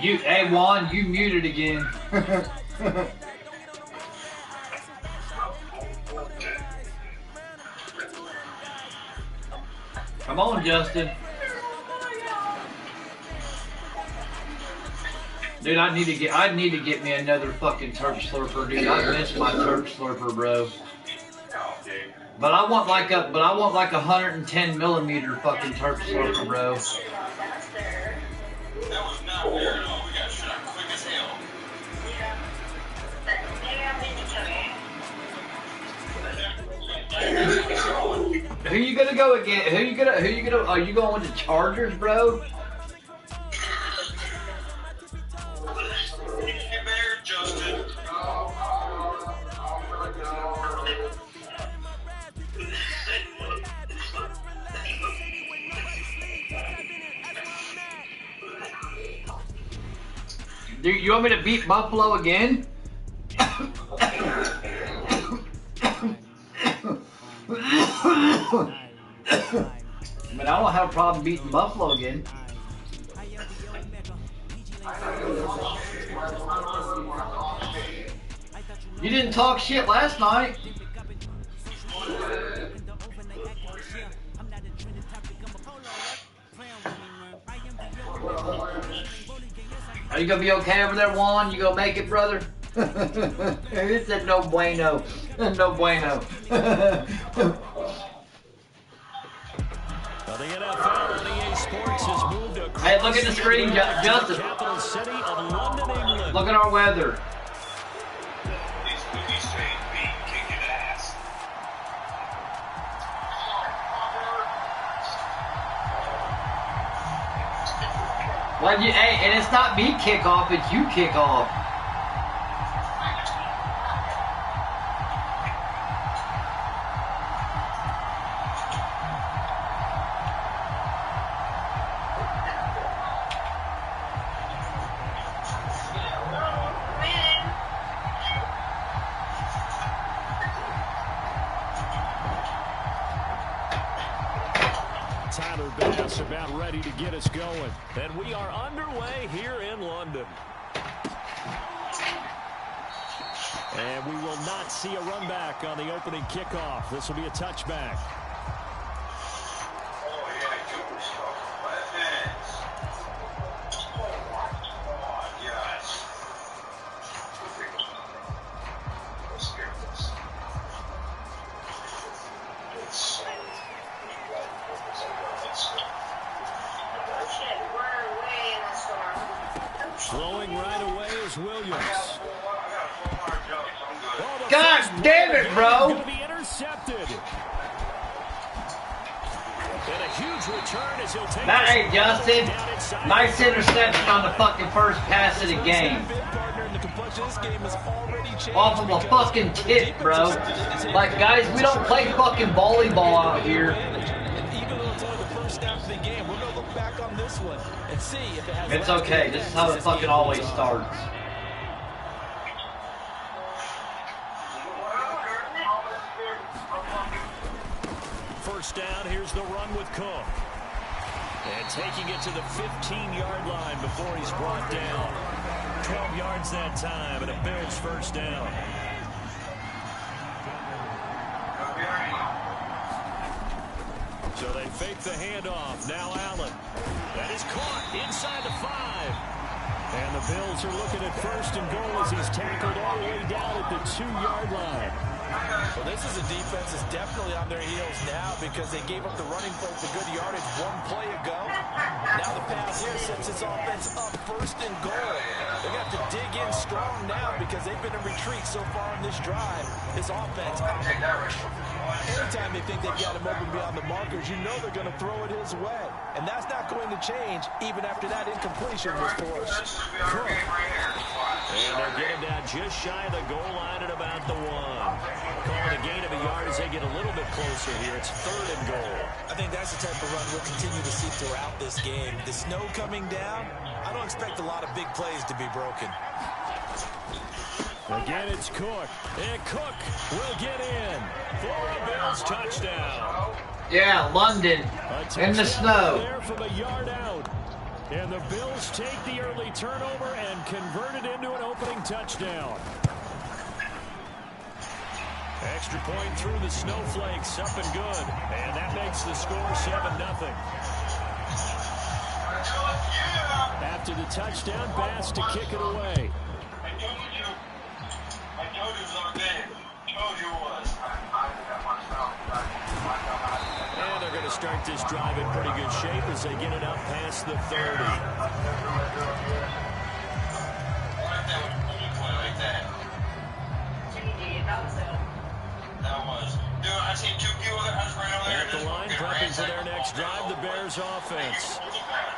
Hey Juan, you muted again. Come on, Justin. Dude, I need to get me another fucking Turk Slurper, dude. I miss my Turk Slurper, bro. But I want like a 110 millimeter fucking Turk Slurper, bro. That was not fair at all. We got shot quick as hell. Who you gonna go again? Who you gonna? Are you going with the Chargers, bro? Get there, Justin. Dude, you want me to beat Buffalo again? I mean, I don't have a problem beating Buffalo again. You didn't talk shit last night. Are you gonna be okay over there, Juan? You gonna make it, brother? He said no bueno. No bueno. Hey, look at the screen, Justin. Look at our weather. Well, hey, and it's not me kick off, it's you kick off. About ready to get us going, and we are underway here in London. And we will not see a run back on the opening kickoff. This will be a touchback. Throwing right away is Williams. God damn it, bro! Going to be intercepted. And a huge return as he'll take. Hey, Justin, nice interception on the fucking first pass of the game. Off of a fucking tip, bro. Like, guys, we don't play fucking volleyball out here. Even though it's only the first snap of the game, we're gonna look back on this one and see if it has. It's okay. This is how it fucking always starts. First down, here's the run with Cook. And taking it to the 15-yard line before he's brought down. 12 yards that time, and a Bills first down. So they fake the handoff. Now Allen. That is caught inside the 5. And the Bills are looking at first and goal as he's tackled all the way down at the 2-yard line. Well, this is a defense that's definitely on their heels now because they gave up the running play for good yardage one play ago. Now the pass here sets this offense up first and goal. They're going to have to dig in strong now because they've been in retreat so far on this drive. This offense, anytime they think they've got him open beyond the markers, you know they're going to throw it his way. And that's not going to change even after that incompletion was forced. Cook. And they're getting down just shy of the goal line at about the 1. Calling a gain of a yard as they get a little bit closer here. It's 3rd and goal. I think that's the type of run we'll continue to see throughout this game. The snow coming down, I don't expect a lot of big plays to be broken. Again, it's Cook. And Cook will get in for a Bills touchdown. Yeah, London in the snow. There from a yard out. And the Bills take the early turnover and convert it into an opening touchdown. Extra point through the snowflakes, up and good. And that makes the score 7-0. After the touchdown, Bass to kick it away. I told you it was on game. I told you it was. And they're going to start this drive in pretty good shape as they get it up past the 30. I like that when you play like that. That was. Dude, I seen 2 people that was right over there. At the line, prepping for their next drive, the Bears offense.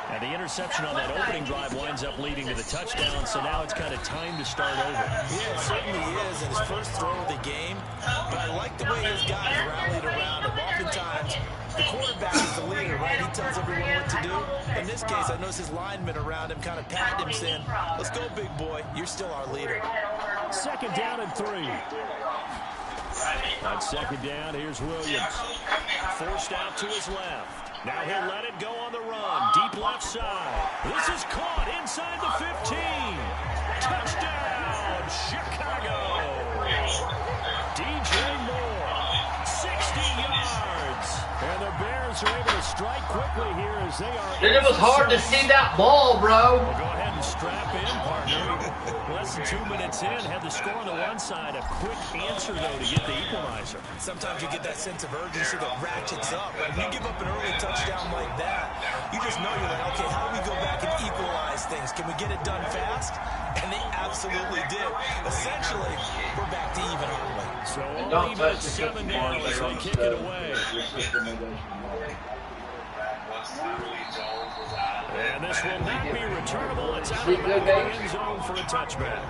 And the interception on that opening drive winds up leading to the touchdown, so now it's kind of time to start over. Yeah, it certainly is, and his first throw of the game. But I like the way his guys rallied around him. Oftentimes, the quarterback is the leader, right? He tells everyone what to do. In this case, I noticed his linemen around him kind of patting him, saying, let's go, big boy. You're still our leader. Second down and 3. On second down, here's Williams. Forced out to his left. Now he'll let it go on the run. Deep left side. This is caught inside the 15. Touchdown, Chicago. DJ Moore, 60 yards. And the Bears are able to strike quickly here as they are. Dude, it was hard to see that ball, bro. Well, go ahead and strap in, partner. Less than 2 minutes in, had the score on the one side. A quick answer, though, to get the equalizer. Sometimes you get that sense of urgency that ratchets up. When you give up an early touchdown like that, you just know you're like, okay, how do we go back and equalize things? Can we get it done fast? And they absolutely did. Essentially, we're back to even, aren't we? So only about 7 now as they kick it away. And this will not be returnable. It's out of the end zone for a touchback.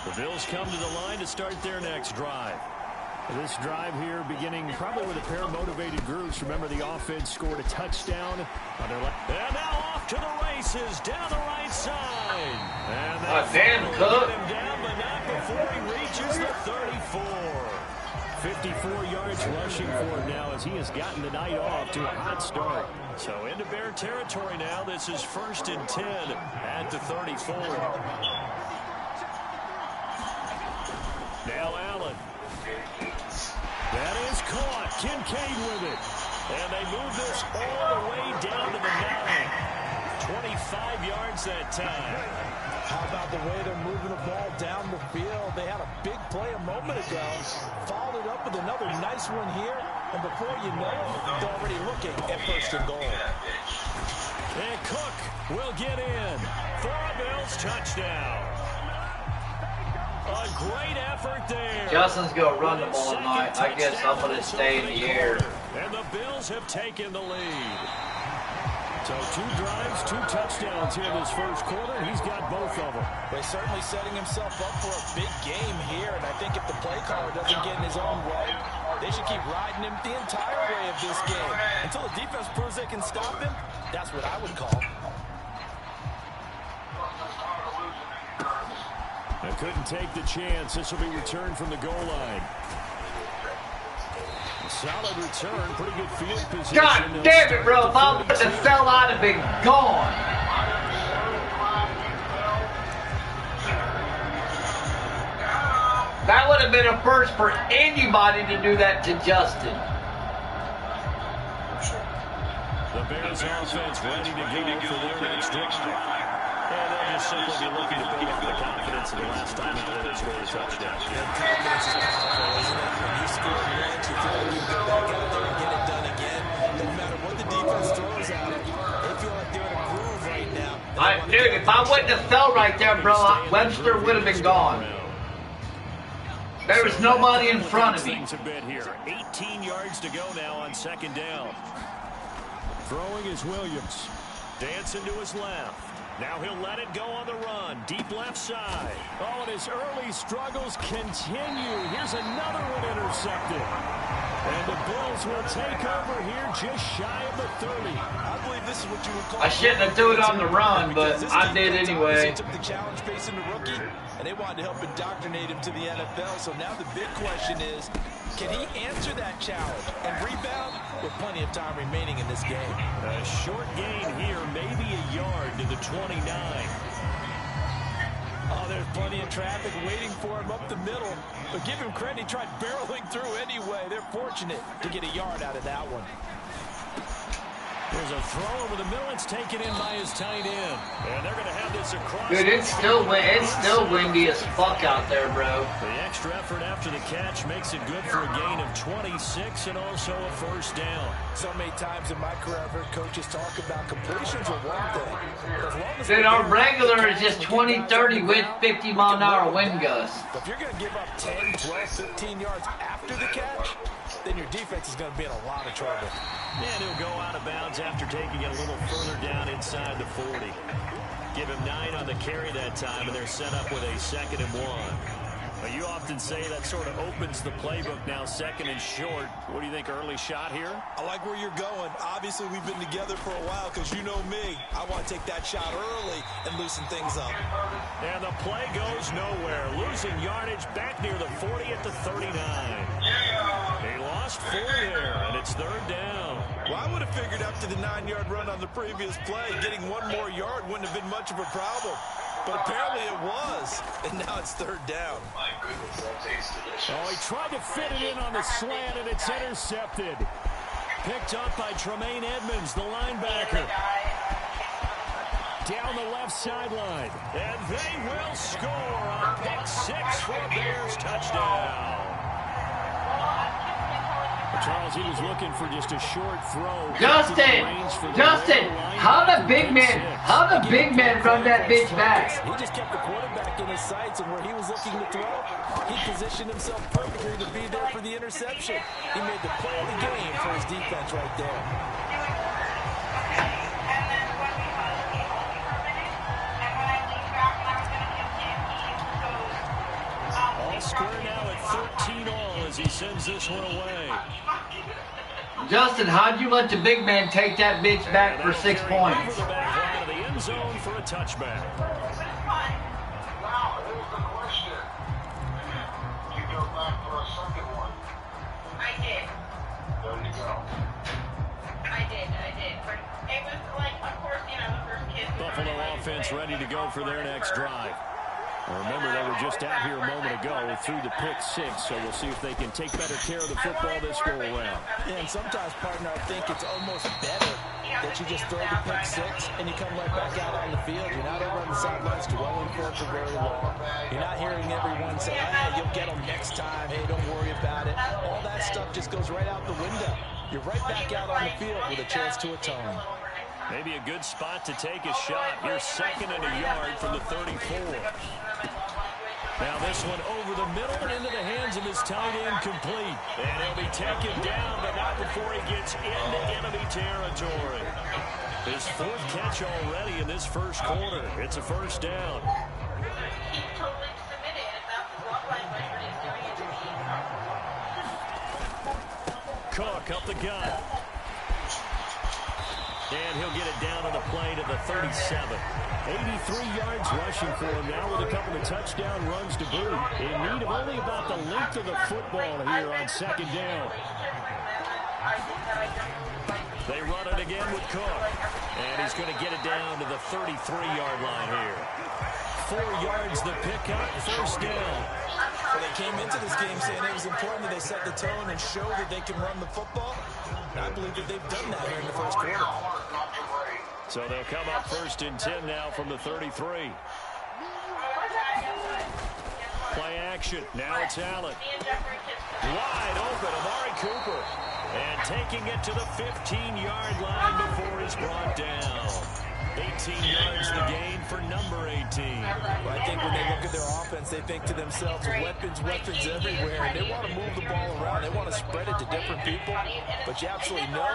The Bills come to the line to start their next drive. This drive here beginning probably with a pair of motivated groups. Remember, the offense scored a touchdown on their left. And now off to the races down the right side. And damn, Cook. get him down, but not before he reaches the 34. 54 yards rushing for him now as he has gotten the night off to a hot start. So into Bear territory now. This is 1st and 10 at the 34. Now Allen. That is caught. Kincaid with it. And they move this all the way down to the 9. 25 yards that time. How about the way they're moving the ball down the field? They had a big play a moment ago. Followed it up with another nice one here. And before you know it, they're already looking at 1st and goal. And Cook will get in for a Bills touchdown. A great effort there. Justin's going to run the ball tonight. I guess I'm going to stay in the air. And the Bills have taken the lead. So 2 drives, 2 touchdowns here this first quarter. He's got both of them. He's certainly setting himself up for a big game here. And I think if the play caller doesn't get in his own way, they should keep riding him the entire way of this game. Until the defense proves they can stop him, that's what I would call. I couldn't take the chance. This will be returned from the goal line. Solid return, pretty good field position. God damn it, bro. If I would have fell, I'd have been gone. That would have been a first for anybody to do that to Justin. The Bears offense ready to go for their next drive. And they'll just simply be looking to build up the confidence of the last time out there they scored a touchdown. Confidence is powerful, isn't it? When you score once, you feel like you go back out there and get it done again. No matter what the defense throws at it, they feel like they're in a groove right now. Dude, if I wouldn't have fell right there, bro, Webster would have been gone. There was nobody in front of me. A bit here. 18 yards to go now on 2nd down. Throwing is Williams. Dancing to his left. Now he'll let it go on the run. Deep left side. Oh, and his early struggles continue. Here's another one intercepted. And the Bills will take over here just shy of the 30. I believe this is what you would call. I shouldn't have threw it on the run, but I did anyway. Took the challenge facing the rookie, and they wanted to help indoctrinate him to the NFL. So now the big question is, can he answer that challenge and rebound with plenty of time remaining in this game? A short gain here, maybe a yard to the 29. Oh, there's plenty of traffic waiting for him up the middle. But give him credit, he tried barreling through anyway. They're fortunate to get a yard out of that one. There's a throw over the middle. It's taken in by his tight end. And they're going to have this across. Dude, it's still windy as fuck out there, bro. The extra effort after the catch makes it good for a gain of 26 and also a first down. So many times in my career, I've heard coaches talk about completions are one thing. As long as Dude, our regular is just 20, 30 with 50-mile-an-hour wind gusts. If you're going to give up 10, 12, 15 yards after the catch, then your defense is going to be in a lot of trouble. And he'll go out of bounds after taking it a little further down inside the 40. Give him 9 on the carry that time, and they're set up with a 2nd and 1. Well, you often say that sort of opens the playbook now, 2nd and short. What do you think, early shot here? I like where you're going. Obviously, we've been together for a while because you know me. I want to take that shot early and loosen things up. And the play goes nowhere. Losing yardage back near the 40 at the 39. He lost 4 there, and it's 3rd down. Well, I would have figured after the 9-yard run on the previous play, getting 1 more yard wouldn't have been much of a problem. But apparently it was, and now it's 3rd down. My goodness, that tastes delicious. Oh, he tried to fit it in on the slant, and it's intercepted. Picked up by Tremaine Edmonds, the linebacker. Down the left sideline. And they will score on pick 6 for a Bears touchdown. Charles, he was looking for just a short throw. Justin, how the big man run that bitch back? He just kept the quarterback in his sights, and where he was looking to throw, he positioned himself perfectly to be there for the interception. He made the play of the game for his defense right there. All square now at 13 all as he sends this one away. Justin, how'd you let the big man take that bitch back for 6 points? Over the back line of the end zone for a touchback. Wow, here's the question. You go back for a second one. I did. There you go. I did. It was like, of course, the first kid. Buffalo offense ready to go for their next drive. Remember, they were just out here a moment ago through the pick 6, so we'll see if they can take better care of the football this go-around. And sometimes, partner, I think it's almost better that you just throw the pick 6 and you come right back out on the field. You're not over on the sidelines dwelling for very long. You're not hearing everyone say, hey, you'll get them next time. Hey, don't worry about it. All that stuff just goes right out the window. You're right back out on the field with a chance to atone. Maybe a good spot to take a shot. Here's 2nd and a yard from the 34. Now this one over the middle and into the hands of his tight end, complete. And he'll be taken down, but not before he gets into enemy territory. His 4th catch already in this first quarter. It's a first down. He's totally submitted. That's the love language, but he's doing it to me. Cook up the gut. And he'll get it down on the play to the 37. 83 yards rushing for him now with a couple of touchdown runs to boot. In need of only about the length of the football here on 2nd down. They run it again with Cook. And he's going to get it down to the 33-yard line here. 4 yards the pickup, first down. Well, they came into this game saying it was important that they set the tone and show that they can run the football. And I believe that they've done that here in the first quarter. So they'll come up 1st and 10 now from the 33. Play action. Now it's Allen. Wide open, Amari Cooper. And taking it to the 15-yard line before he's brought down. 18 yards the gain for number 18. Well, I think when they look at their offense, they think to themselves, weapons everywhere. And they want to move the ball around. They want to spread it to different people. But you absolutely know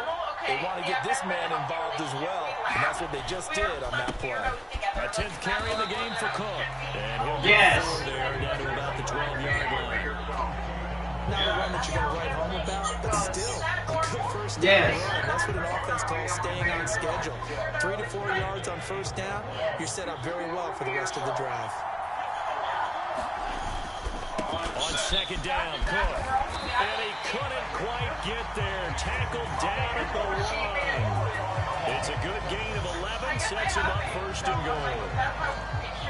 they want to get this man involved as well. And that's what they just did on that play. A 10th carry in the game for Cook. And he'll get 4 there down to about the 12-yard line. Not a run that you're going to write home about, but Yes. run. That's what an offense calls staying on schedule. 3 to 4 yards on first down, you're set up very well for the rest of the drive. On second down, Cook. And he couldn't quite get there. Tackled down at the 1. It's a good gain of 11. Sets him up first and goal.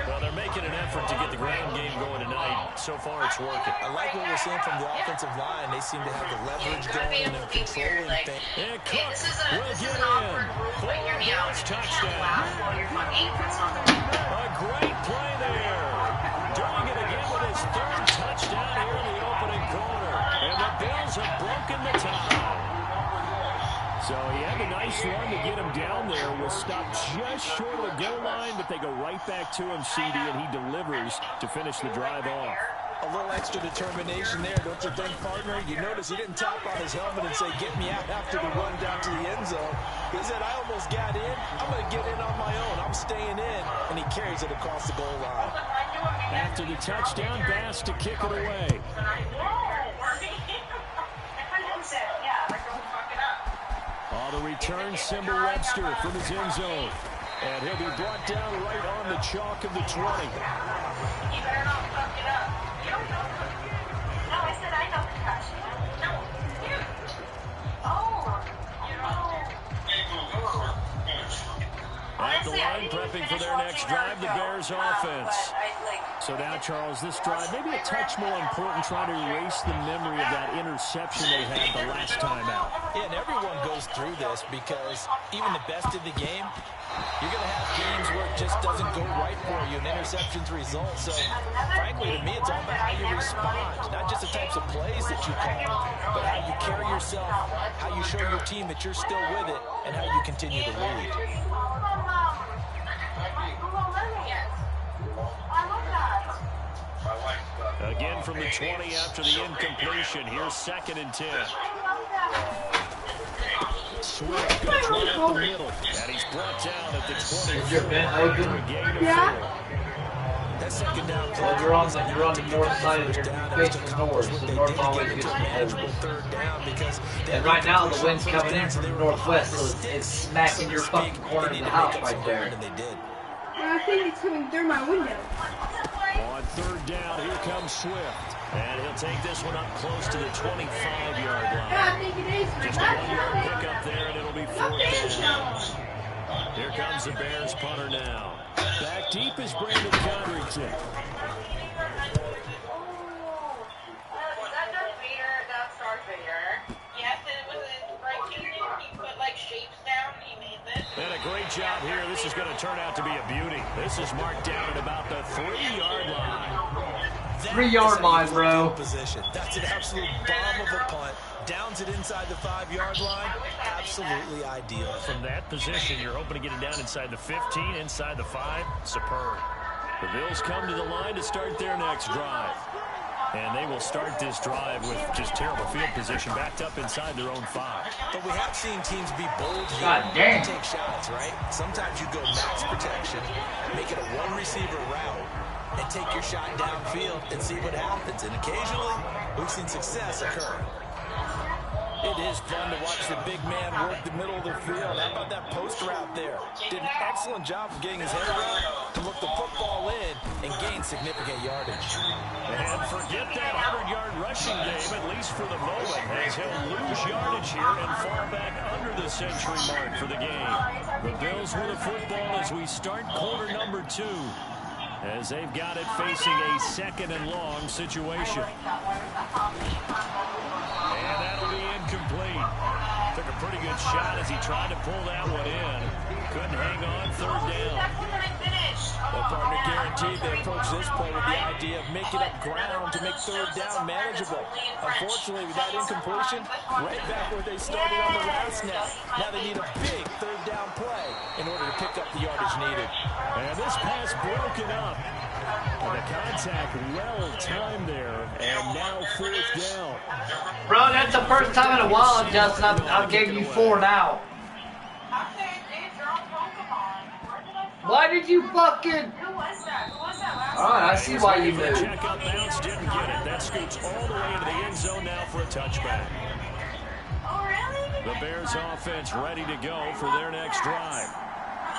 Well, they're making an effort to get the ground game going tonight. So far, it's working. I like what we're seeing from the offensive line. They seem to have the leverage going and controlling things. And Cook will get in. Touchdown. A great play there. Doing it again with his third touchdown here in the opening quarter. And the Bills have broken the tie. So he had a nice run to get him down there. Was stopped just short of the goal line, but they go right back to him, CD, and he delivers to finish the drive off. A little extra determination there, don't you think, partner? You notice he didn't tap on his helmet and say, get me out after the run down to the end zone. He said, I almost got in. I'm going to get in on my own. I'm staying in. And he carries it across the goal line. After the touchdown, Bass to kick it away. On the return, Symbol Webster from his end zone. And he'll be brought down right on the chalk of the 20. You better not fuck it up. You don't know. No, I said I know the catch. No, you. Oh, you know. At the line, prepping for their next drive, the Bears offense. So now, Charles, this drive, maybe a touch more important, trying to erase the memory of that interception they had the last time out. Yeah, and everyone goes through this because even the best in the game, you're going to have games where it just doesn't go right for you, and interceptions result. So, frankly, to me, it's all about how you respond, not just the types of plays that you call, but how you carry yourself, how you show your team that you're still with it, and how you continue to lead. Again from the 20 after the incompletion. Here's 2nd and 10. Swift going to try up the middle. And he's brought down at the 20. Is your vent open? Yeah. That second down play. Well, you're on the north side of your facing north, so north always gets the open. Third down because And right now the wind's coming in from the northwest, so it's smacking your fucking corner of the house right there. And they did. I think it's coming through my window. On 3rd down, here comes Swift. And he'll take this one up close to the 25-yard line. Yeah, I think it is. Just a 1-yard pickup there, and it'll be 4th down. Here comes the Bears punter now. Back deep is Brandon Codrington. That's Darth Vader. Yes, it was in right here. He put like shapes down. He made this. And a great job here. This is going to turn out to be a beauty. This is marked down at about the 3-yard line. 3-yard line, bro. Position. That's an absolute bomb of a punt. Downs it inside the 5-yard line. Absolutely ideal. From that position, you're hoping to get it down inside the 15, inside the 5. Superb. The Bills come to the line to start their next drive. And they will start this drive with just terrible field position, backed up inside their own 5. But we have seen teams be bold here. God damn. Take shots, right? Sometimes you go max protection, make it a one-receiver route, and take your shot downfield and see what happens. And occasionally, we've seen success occur. It is fun to watch the big man work the middle of the field. How about that post route there? Did an excellent job of getting his head around to look the football in and gain significant yardage. And forget that 100-yard rushing game, at least for the moment, as he'll lose yardage here and fall back under the century mark for the game. The Bills with the football as we start quarter number 2, as they've got it facing a 2nd and long situation. And that'll be incomplete. Took a pretty good shot as he tried to pull that one in. Couldn't hang on, 3rd down. Well, partner, guaranteed they approach this play with the idea of making up ground to make 3rd down manageable. Unfortunately, with that incompletion, right back where they started on the last snap. Now they need a big 3rd down play in order to pick up the yardage needed. And this pass broken up. And the contact well timed there. And now 4th down. Bro, that's the first time in a while, Justin, I've gave you 4 now. Why did you fucking... Who was that? Who was that last Alright, I see why you moved. Check up bounce, didn't get it. That scoots all the way into the end zone now for a touchback. Oh, really? The Bears offense ready to go for their next drive.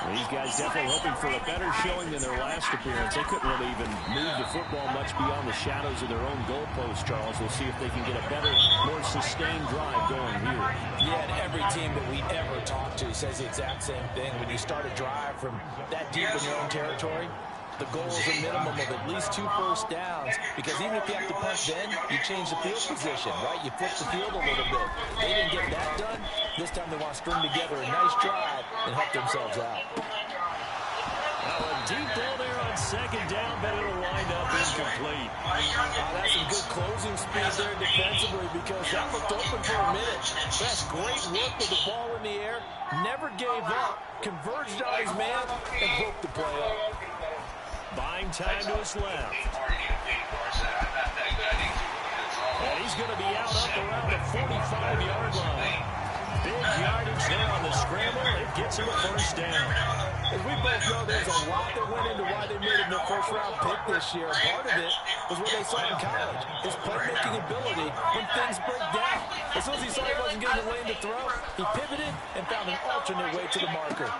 These guys definitely hoping for a better showing than their last appearance. They couldn't really even move the football much beyond the shadows of their own goalposts, Charles. We'll see if they can get a better, more sustained drive going here. Yeah, and every team that we ever talk to says the exact same thing. When you start a drive from that deep in your own territory, the goal is a minimum of at least 2 first downs, because even if you have to punt then, you change the field position, right? You flip the field a little bit. They didn't get that done. This time they want to string together a nice drive and help themselves out. Now a deep ball there on second down, but it'll wind up incomplete. That's some good closing speed there defensively, because that looked open for a minute. That's great work with the ball in the air. Never gave up, converged on his man, and broke the play up. Buying time to his left. And he's going to be out up around the 45-yard line. Big yardage there on the scramble. It gets him a first down. As we both know, there's a lot that went into why they made him their first-round pick this year. Part of it was what they saw in college, his playmaking ability when things break down. As soon as he saw he wasn't getting the lane to throw, he pivoted and found an alternate way to the marker.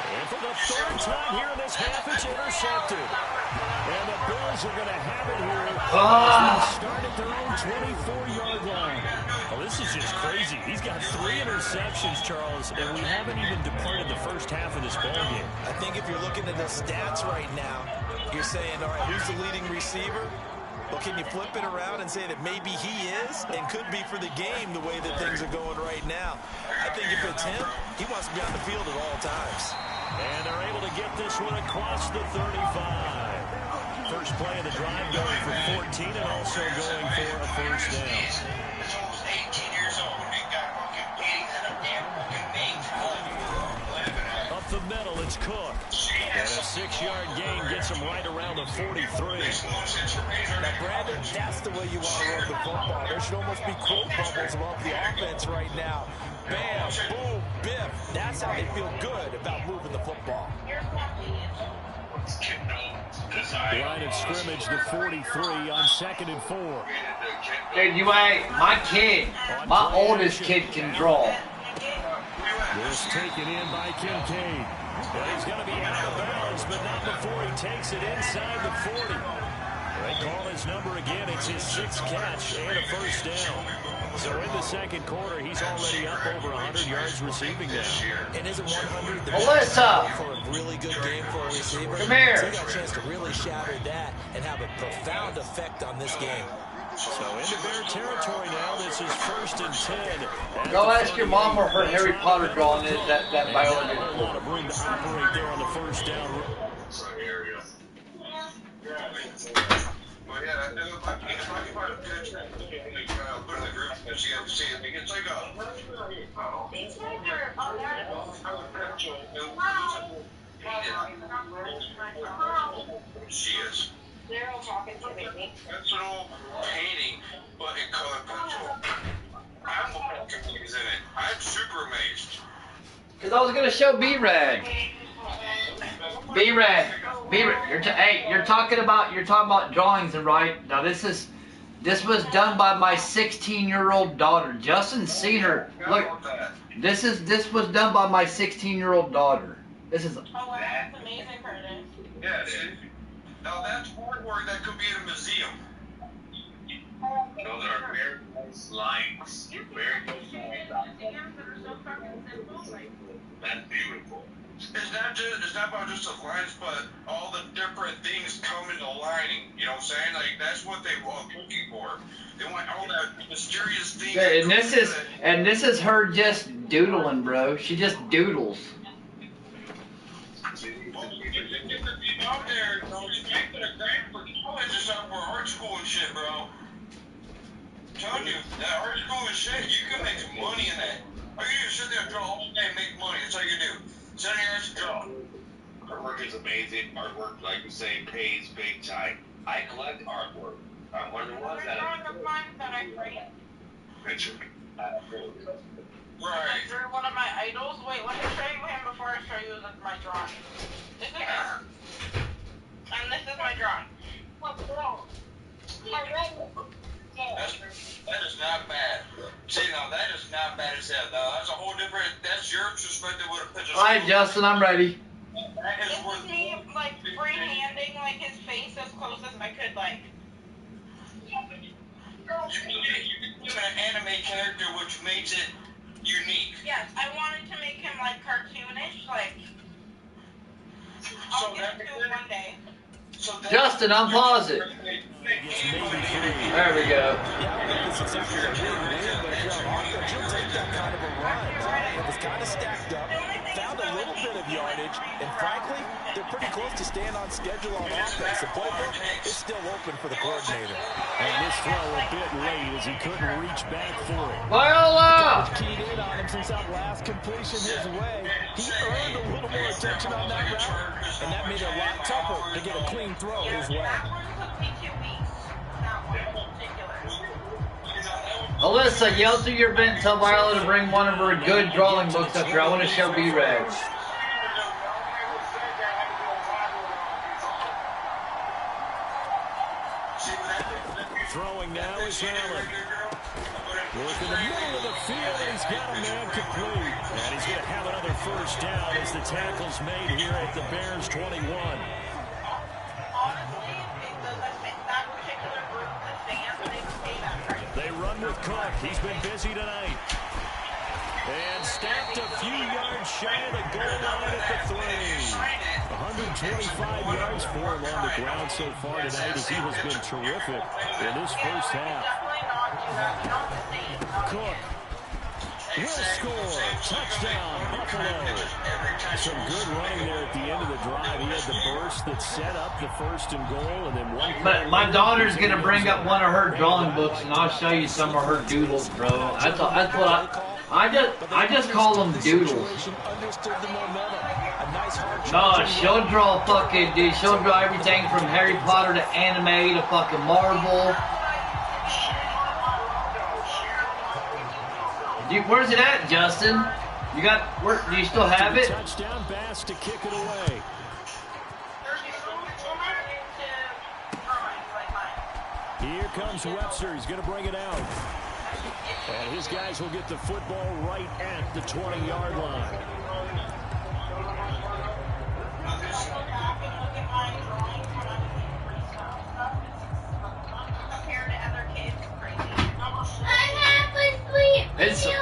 And for the third time here in this half, it's intercepted. And the Bills are going to have it here as they start at their own 24-yard line. Well, this is just crazy. He's got 3 interceptions, Charles, and we haven't even departed the first half of this ballgame. I think if you're looking at the stats right now, you're saying, all right, who's the leading receiver? Well, can you flip it around and say that maybe he is and could be for the game the way that things are going right now? I think if it's him, he wants to be on the field at all times. And they're able to get this one across the 35. First play of the drive going for 14 and also going for a first down. Up the middle, it's Cook. And a 6-yard gain gets him right around the 43. Now, Brandon, that's the way you want to run the football. There should almost be quote bubbles above the offense right now. Bam, boom, biff. That's how they feel good about moving the football. Line of scrimmage, the 43 on 2nd and 4. Dude, my oldest kid can draw. This taken in by Kincaid. Well, he's going to be out of bounds, but not before he takes it inside the 40. They call his number again. It's his 6th catch and a first down. So in the second quarter, he's already up over 100 yards receiving now. And isn't 100 the Melissa, for a really good game for a receiver? Come here. So he got a chance to really shatter that and have a profound effect on this game. So into Bear territory now. This is 1st and 10. go ask your mom where her Harry Potter drawing is, that biology. A lot of room to operate there on the first down. Well, yeah, if I can find a picture, put in the group, and she had to see it. It's like she is. They're all talking to me. That's an old painting, but in color pencil. I'm confused in it. I'm super amazed. Because I was going to show B-Rad. B-Rad. You're talking about drawings, and right? Now this was done by my 16-year-old daughter. Justin's seen her. Look, this was done by my 16-year-old daughter. This is. Oh, wow, that's amazing, Curtis. Yeah, dude. Now that's artwork that could be in a museum. Those are very nice lines. Very nice lines. That's beautiful. It's not about just the lines, but all the different things come into lining. You know what I'm saying? Like that's what they were looking for. They want all that mysterious things. Yeah, and this is her just doodling, bro. She just doodles. Out there, bro, you can't get a grant for college or something for art school and shit, bro. I'm telling you, that art school and shit, you can make some money in that. All you do is sit there and draw all day and make money. That's all you do. Sit there and draw. Artwork is amazing. Artwork, like you say, pays big time. I collect artwork. I'm one of the ones that I created. picture. I Right. drew one of my idols. Wait, let me show you him before I show you my drawing. This is him. And this is my drawing. That is not bad. See, now that is not bad as hell, though. That's a whole different. That's your perspective. What a pitcher. All right, Justin, I'm ready. That is This worth. is me, like, freehanding, like, his face as close as I could, like. You can give an anime character, which makes it unique. Yes, I wanted to make him, like, cartoonish, like. I'll get it to him one day. Justin, unpause it. There we go. This is actually a really weird, but if you're on offense, you'll take that kind of a run. It was kind of stacked up, found a little bit of yardage, and frankly, they're pretty close to staying on schedule on offense. The playbook is still open for the coordinator. And this throw a bit late as he couldn't reach back for it. Viola! Keyed in on him since that last completion his way. He earned a little more attention on that route, and that made it a lot tougher to get a clean throw his way. That one took me 2 weeks. That one in particular. Alyssa, yell through your vent and tell Viola to bring one of her good drawing books up here. I want to show B-Rags. Throwing now is Allen. Work in the middle of the field, and he's got a man complete. And he's going to have another first down as the tackle's made here at the Bears 21. They run with Cook. He's been busy tonight. And stopped a few yards shy of the goal line at the 3. 125 yards for him on the ground so far tonight as he has been terrific in this first half. Cook will score. Touchdown, Buffalo. Some good running there at the end of the drive. He had the burst that set up the first and goal, and then one. My daughter's going to bring up one of her drawing books, and I'll show you some of her doodles, bro. That's what I just call them doodles. No, she'll draw fucking, dude. She'll draw everything from Harry Potter to anime to fucking Marvel. Where's it at, Justin? You got? Where? Do you still have it? Touchdown pass to kick it away. Here comes Webster. He's going to bring it out. And his guys will get the football right at the 20-yard line.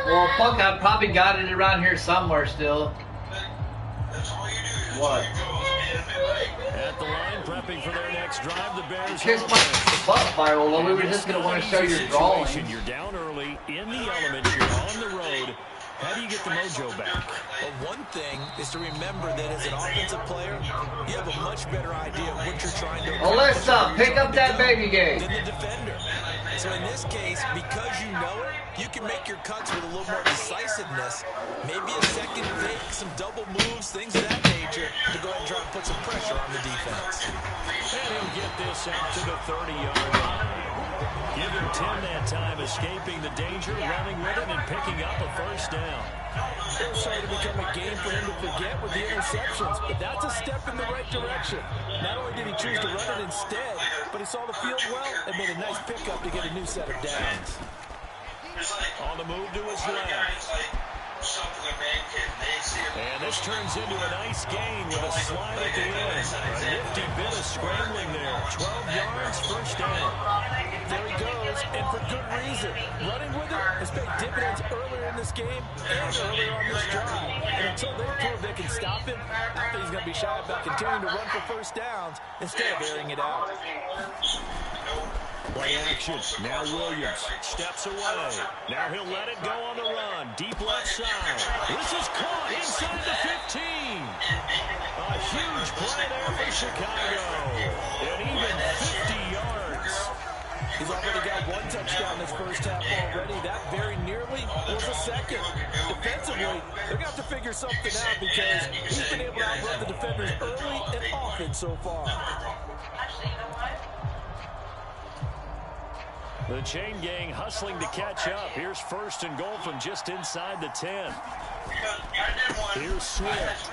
Well, fuck, I probably got it around here somewhere still. What? At the line, prepping for their next drive, the Bears. Here's my butt, Viola. We were just going to want to show your drawing. You're down early in the elements. You're on the road. How do you get the mojo back? Well, one thing is to remember that as an offensive player, you have a much better idea of what you're trying to accomplish. Alyssa, pick up that baby game. Than the defender. So in this case, because you know it, you can make your cuts with a little more decisiveness. Maybe a second fake, some double moves, things of that nature, to go ahead and try and put some pressure on the defense. And he'll get this out to the 30-yard line. Give him 10 that time, escaping the danger, running with it, and picking up a first down. It was starting to become a game for him to forget with the interceptions, but that's a step in the right direction. Not only did he choose to run it instead, but he saw the field well and made a nice pickup to get a new set of downs. On the move to his left. And this turns into a nice gain with a slide at the end. A nifty bit of scrambling there. 12 yards, first down. There he goes, and for good reason. Running with it has paid dividends earlier in this game and earlier on this drive. And until they prove they can stop him, I think he's going to be shy about continuing to run for first downs instead of airing it out. Play action. Now Williams steps away. Now he'll let it go on the run. Deep left side. This is caught inside the 15. A huge play there for Chicago. And even 50 yards. He's already got one touchdown this first half already. That very nearly was a second. Defensively, they're going to have to figure something out because he's been able to outrun the defenders early and often so far. Actually, you know what? The chain gang hustling to catch up. Here's first and goal from just inside the 10. Here's Swift.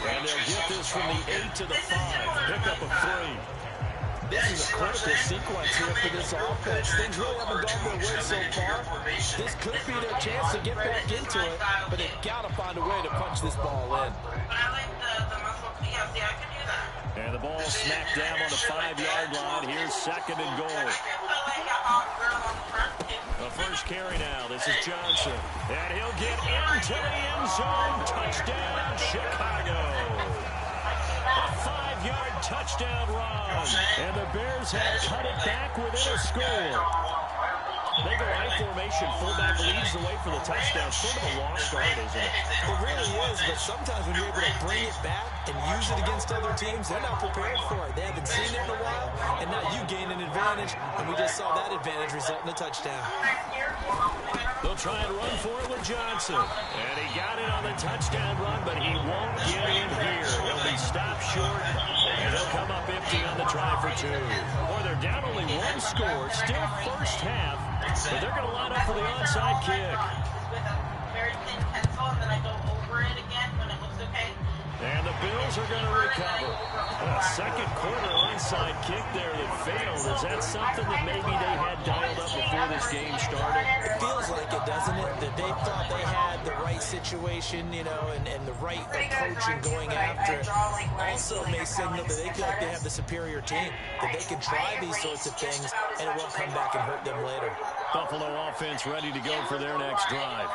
And they'll get this from the 8 to the 5. Pick up a 3. This this is a critical sequence here for this offense. Things really haven't gone their way so far. This could be their chance to get back into it, but they've got to find a way to punch this ball in. And the ball smacked down on the 5-yard line. Here's 2nd and goal. The first carry now. This is Johnson. And he'll get into the end zone. Touchdown, Chicago. A 5-yard touchdown run. And the Bears have cut it back within a score. They go I formation. Fullback leads the way for the touchdown. Sort of a lost start, isn't it? It really is, but sometimes when you're able to bring it back and use it against other teams, they're not prepared for it. They haven't seen it in a while, and now you gain an advantage, and we just saw that advantage result in a touchdown. They'll try and run for it with Johnson. And he got it on the touchdown run, but he won't get in here. He'll be stopped short, and he'll come up empty on the try for 2. Boy, they're down only 1 score. Still first half, but they're going to line up for the onside kick. And the Bills are going to recover. A second quarter onside kick there that failed. Is that something that maybe they had dialed up before this game started? It feels like it, doesn't it? That they thought they had the right situation, you know, and the right approach in going after it. Also may signal that they feel like they have the superior team, that they can try these sorts of things, and it won't come back and hurt them later. Buffalo offense ready to go for their next drive.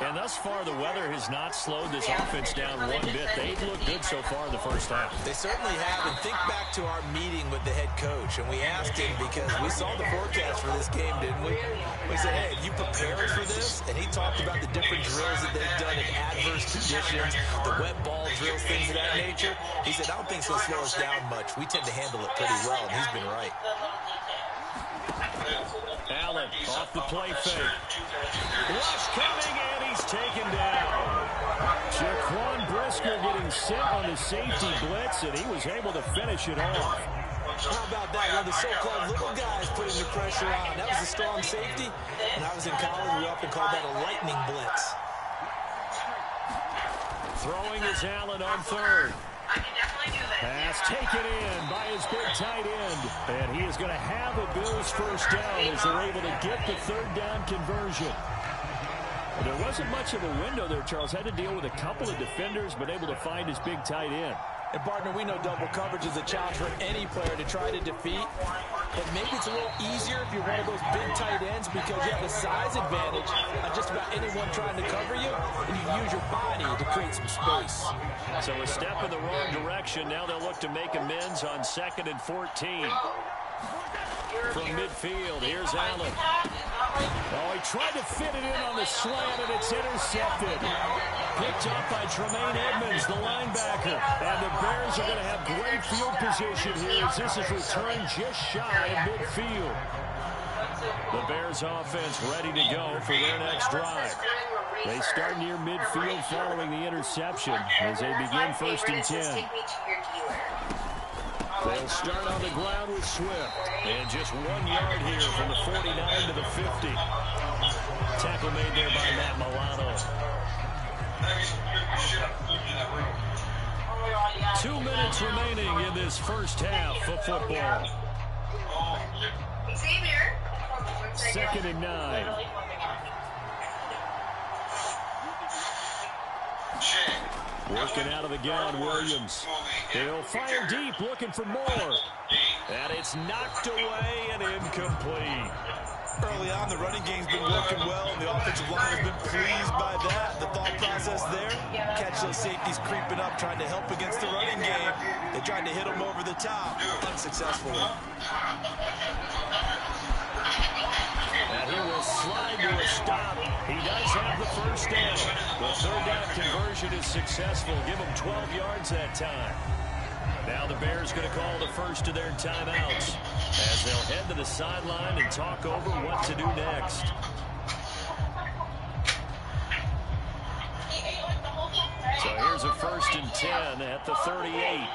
And thus far, the weather has not slowed this offense down one bit. They've looked good so far in the first half. They certainly have. And think back to our meeting with the head coach. And we asked him, because we saw the forecast for this game, didn't we? We said, hey, have you prepared for this? And he talked about the different drills that they've done in adverse conditions, the wet ball drills, things of that nature. He said, I don't think it's going to slow us down much. We tend to handle it pretty well, and he's been right. Allen off the play fake. Rush coming, and he's taken down. Jaquan Brisker getting sent on the safety blitz, and he was able to finish it off. How about that? One of the so-called little guys putting the pressure on. That was a strong safety. When I was in college, we often called that a lightning blitz. Throwing is Allen on 3rd. Pass taken in by his big tight end. And he is going to have a Bills first down as they're able to get the 3rd down conversion. There wasn't much of a window there, Charles. Had to deal with a couple of defenders, but able to find his big tight end. And, partner, we know double coverage is a challenge for any player to try to defeat. But maybe it's a little easier if you're one of those big tight ends because you have a size advantage on just about anyone trying to cover you, and you use your body to create some space. So a step in the wrong direction. Now they'll look to make amends on 2nd and 14. From midfield, here's Allen. Oh, he tried to fit it in on the slant, and it's intercepted. Picked up by Tremaine Edmonds, the linebacker. And the Bears are going to have great field position here as this is returned just shy of midfield. The Bears offense ready to go for their next drive. They start near midfield following the interception as they begin 1st and 10. They'll start on the ground with Swift. And just 1 yard here from the 49 to the 50. Tackle made there by Matt Milano. 2 minutes remaining in this first half of football. 2nd and 9. Working out of the gun, Williams. He'll fire deep, looking for more. And it's knocked away and incomplete. Early on, the running game's been working well, and the offensive line has been pleased by that. The thought process there, catch those safeties creeping up, trying to help against the running game. They tried to hit them over the top, unsuccessfully. And he will slide to a stop. He does have the first down. The 3rd down conversion is successful. Give him 12 yards that time. Now the Bears going to call the first of their timeouts as they'll head to the sideline and talk over what to do next. So here's a 1st and 10 at the 38.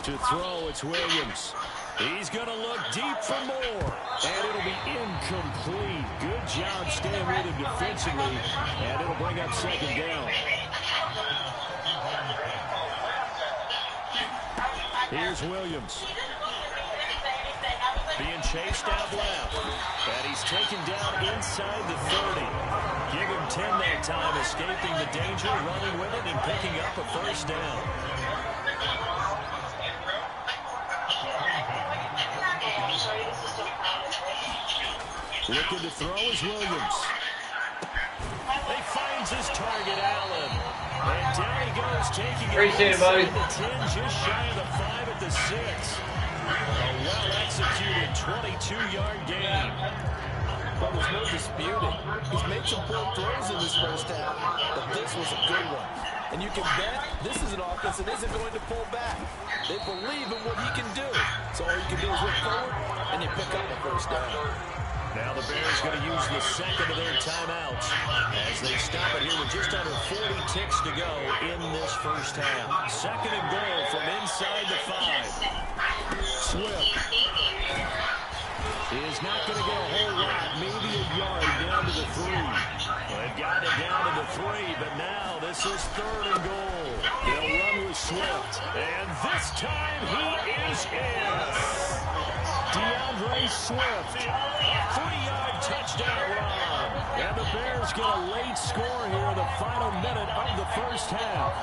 To throw, it's Williams. He's going to look deep for more. And it'll be incomplete. Good job staying with him defensively. And it'll bring up 2nd down. Here's Williams. Being chased out left. And he's taken down inside the 30. Give him 10 that time, escaping the danger, running with it, and picking up a first down. Looking to throw is Williams. He finds his target, Allen. And down he goes, taking it. Appreciate it, buddy. The 10, just shy of the 5 at the 6. A well-executed 22-yard gain. But there's no disputing. He's made some poor throws in this first half, but this was a good one. And you can bet this is an offense that isn't going to pull back. They believe in what he can do. So all you can do is look forward, and you pick up a first down. Now the Bears going to use the second of their timeouts as they stop it here with just under 40 ticks to go in this first half. Second and goal from inside the 5. Swift is not going to get a whole lot, maybe a yard down to the 3. Well, they've got it down to the 3, but now this is third and goal. They'll run with Swift, and this time he is in. DeAndre Swift, 3-yard touchdown run. And the Bears get a late score here in the final minute of the first half.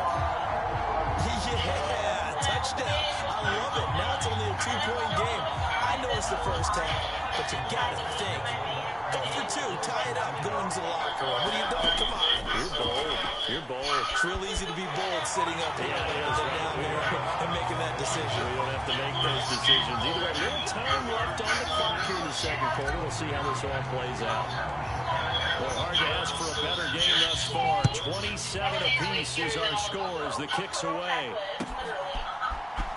Yeah, touchdown. I love it. Now it's only a 2-point game. I know it's the first half, but you got to think. Go for 2, tie it up, go into the locker room. What are you doing? Come on. You're bold. You're bold. It's real easy to be bold sitting up here down there and making that decision. We don't have to make those decisions. Either way, little time left on the clock here in the second quarter. We'll see how this all plays out. Well, hard to ask for a better game thus far. 27 apiece is our score as the kick's away.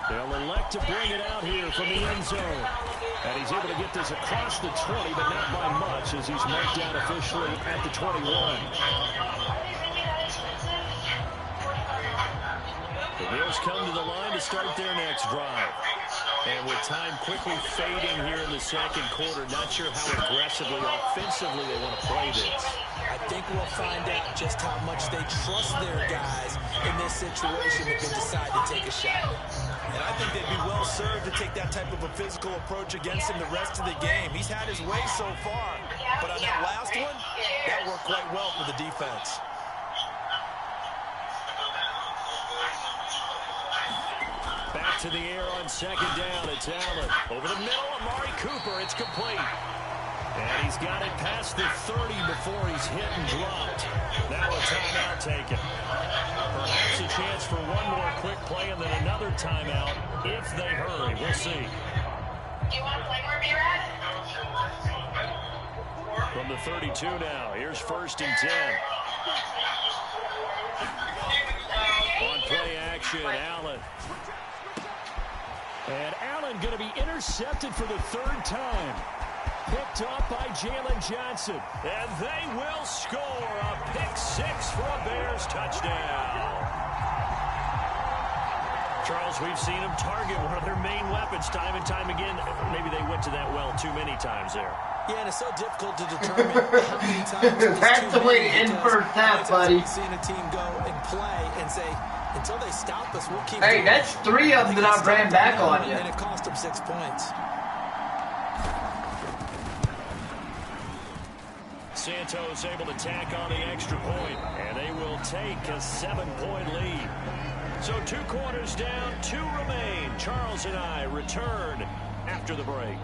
They'll elect to bring it out here from the end zone. And he's able to get this across the 20, but not by much as he's marked down officially at the 21. The Bills come to the line to start their next drive. And with time quickly fading here in the second quarter, not sure how aggressively, offensively they want to play this. I think we'll find out just how much they trust their guys in this situation if they decide to take a shot. And I think they'd be well served to take that type of a physical approach against him the rest of the game. He's had his way so far, but on that last one, that worked quite well for the defense. Back to the air on second down. It's Allen. Over the middle, Amari Cooper. It's complete. And he's got it past the 30 before he's hit and dropped. Now a timeout taken. Perhaps a chance for one more quick play and then another timeout if they hurry. We'll see. Do you want to play more, B-Rad? From the 32 now. Here's first and 10. On play action, Allen. And Allen going to be intercepted for the 3rd time. Picked off by Jalen Johnson. And they will score a pick 6 for a Bears touchdown. Charles, we've seen them target one of their main weapons time and time again. Maybe they went to that well too many times there. Yeah, and it's so difficult to determine how many times. That's the way to end first half, buddy. Seeing a team go and play and say, until they stop us, we'll keep. Hey, that's 3 of them that I ran back on you. And it cost them 6 points. Santos able to tack on the extra point, and they will take a 7-point lead. So 2 quarters down, 2 remain. Charles and I return after the break.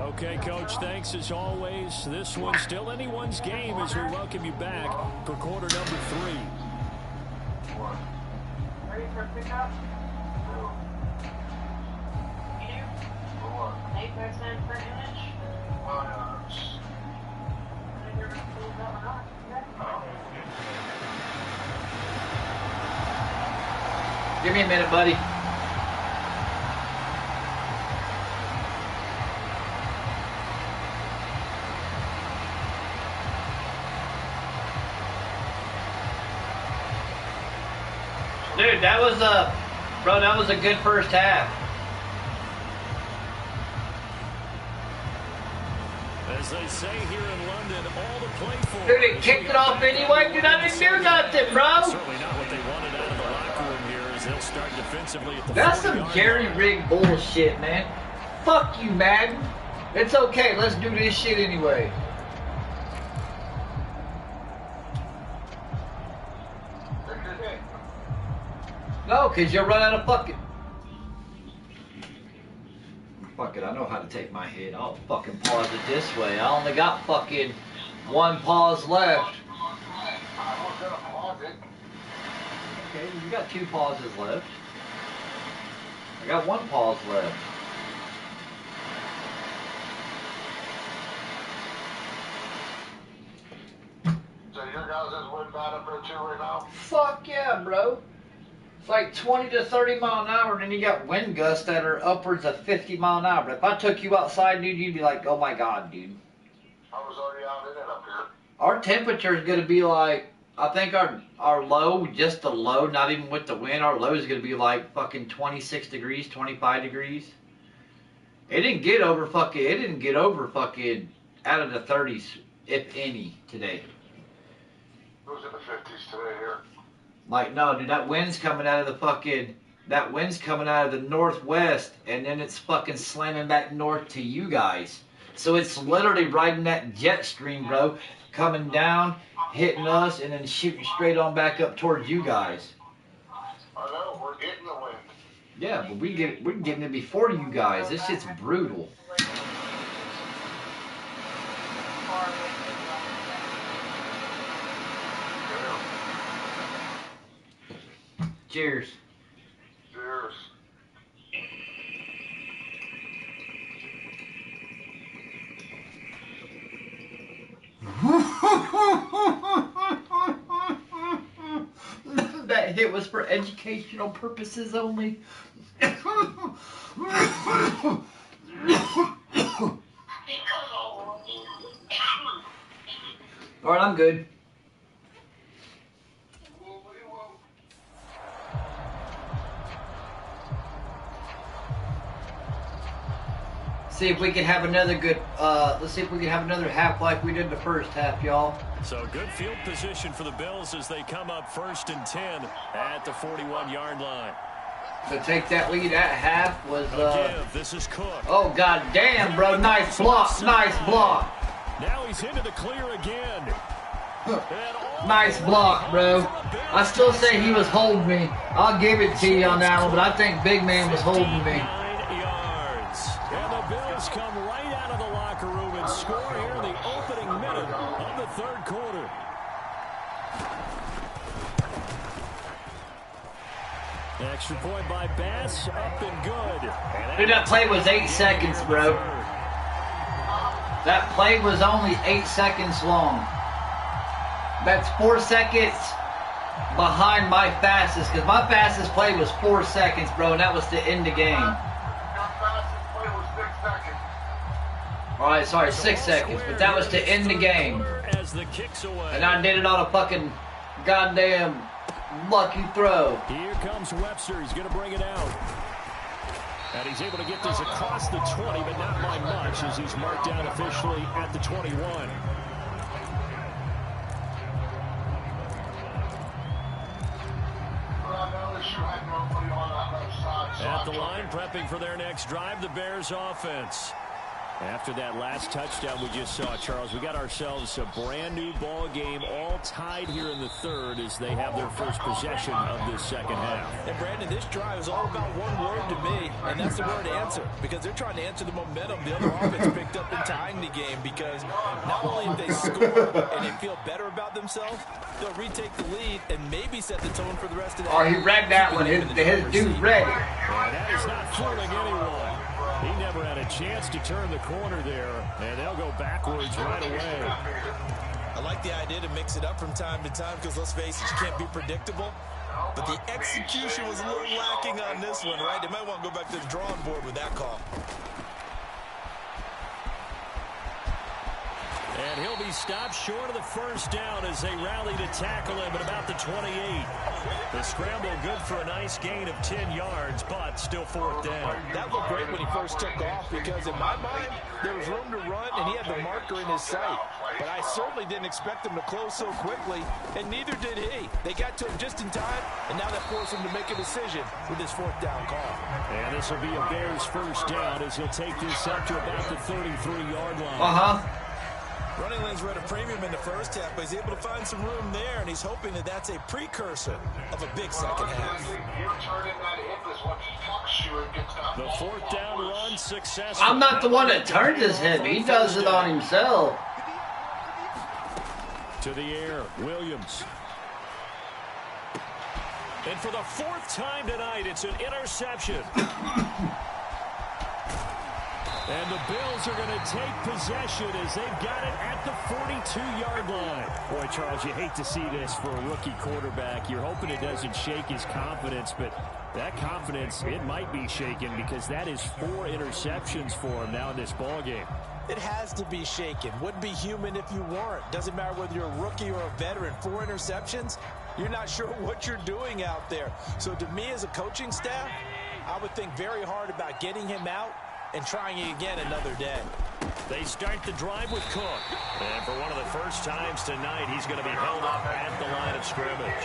Okay, Coach, thanks as always. This one's still anyone's game as we welcome you back for quarter number 3. Ready for pickup? You do? 8% per image? Give me a minute, buddy. Dude, that was a good first half. As they say here in London, all to play for. Dude, it kicked it off anyway. Dude, I didn't do nothing, bro. Certainly not what they wanted out of the locker room here as as they'll start defensively at the That's some 40-yard Jerry line. rig bullshit, man. Fuck you, Madden. It's okay. Let's do this shit anyway. No, because you'll run out of fucking... Fuck it, I know how to take my hit. I'll fucking pause it this way. I only got fucking one pause left. Okay, you got two pauses left. I got one pause left. So your guys is wind bad up there too right now? Fuck yeah, bro. It's like 20 to 30 mile an hour, and then you got wind gusts that are upwards of 50 mile an hour. But if I took you outside, dude, you'd be like, oh my god, dude. I was already out in it up here. Our temperature is going to be like, I think our low, just the low, not even with the wind, our low is going to be like fucking 26 degrees, 25 degrees. It didn't get over fucking out of the 30s, if any, today. It was in the 50s today here. Like, no, dude, that wind's coming out of the northwest, and then it's fucking slamming back north to you guys. So it's literally riding that jet stream, bro, coming down, hitting us, and then shooting straight on back up towards you guys. I know, we're getting the wind. Yeah, but we're getting it before you guys. This shit's brutal. Cheers. Cheers. That hit was for educational purposes only. Alright, I'm good. See if we can have another good, let's see if we can have another half like we did the first half, y'all. So good field position for the Bills as they come up 1st and 10 at the 41-yard line. To take that lead at half was, this is Cook. oh god damn, bro, nice block, nice block. Now he's into the clear again. Nice block, bro. I still say he was holding me. I'll give it to you on that one, but I think Big Man was holding me. 9 yards. And the Bills come right out of the locker room and score here in the opening minute of the third quarter. Extra point by Bass, up and good. Dude, that play was 8 seconds, bro. That play was only 8 seconds long. That's 4 seconds behind my fastest, because my fastest play was 4 seconds, bro, and that was to end the game. Your fastest play was 6 seconds. Alright, sorry, 6 seconds, but that was to end the game. As the kicks away. And I did it on a fucking goddamn lucky throw. Here comes Webster. He's going to bring it out. And he's able to get this across the 20, but not by much as he's marked down officially at the 21. At the line, prepping for their next drive, the Bears offense. After that last touchdown we just saw, Charles, we got ourselves a brand new ball game, all tied here in the third as they have their first possession of this second half. And Brandon, this drive is all about one word to me, and that's the word answer, because they're trying to answer the momentum the other offense picked up in tying the game, because not only if they score and they feel better about themselves, they'll retake the lead and maybe set the tone for the rest of the Oh, he read that one. His dude read it. And that is not fooling anyone. He never had a chance to turn the corner there, and they'll go backwards right away. I like the idea to mix it up from time to time because, let's face it, you can't be predictable. But the execution was a little lacking on this one, right? They might want to go back to the drawing board with that call. And he'll be stopped short of the first down as they rally to tackle him at about the 28. The scramble good for a nice gain of 10 yards, but still fourth down. That looked great when he first first took off because in my mind, there was room to run and he had the marker in his sight. But I certainly didn't expect him to close so quickly, and neither did he. They got to him just in time, and now that forced him to make a decision with his 4th down call. And this will be a Bears first down as he'll take this up to about the 33-yard line. Running lanes were at a premium in the first half, but he's able to find some room there, and he's hoping that that's a precursor of a big second half. The 4th down run successful. I'm not the one that turned his hip. He does it on himself. To the air, Williams. And for the 4th time tonight, it's an interception. And the Bills are going to take possession as they've got it at the 42-yard line. Boy, Charles, you hate to see this for a rookie quarterback. You're hoping it doesn't shake his confidence, but that confidence, it might be shaken because that is 4 interceptions for him now in this ballgame. It has to be shaken. Wouldn't be human if you weren't. Doesn't matter whether you're a rookie or a veteran. 4 interceptions, you're not sure what you're doing out there. So to me as a coaching staff, I would think very hard about getting him out and trying it again another day. They start the drive with Cook. And for one of the first times tonight, he's going to be held up at the line of scrimmage.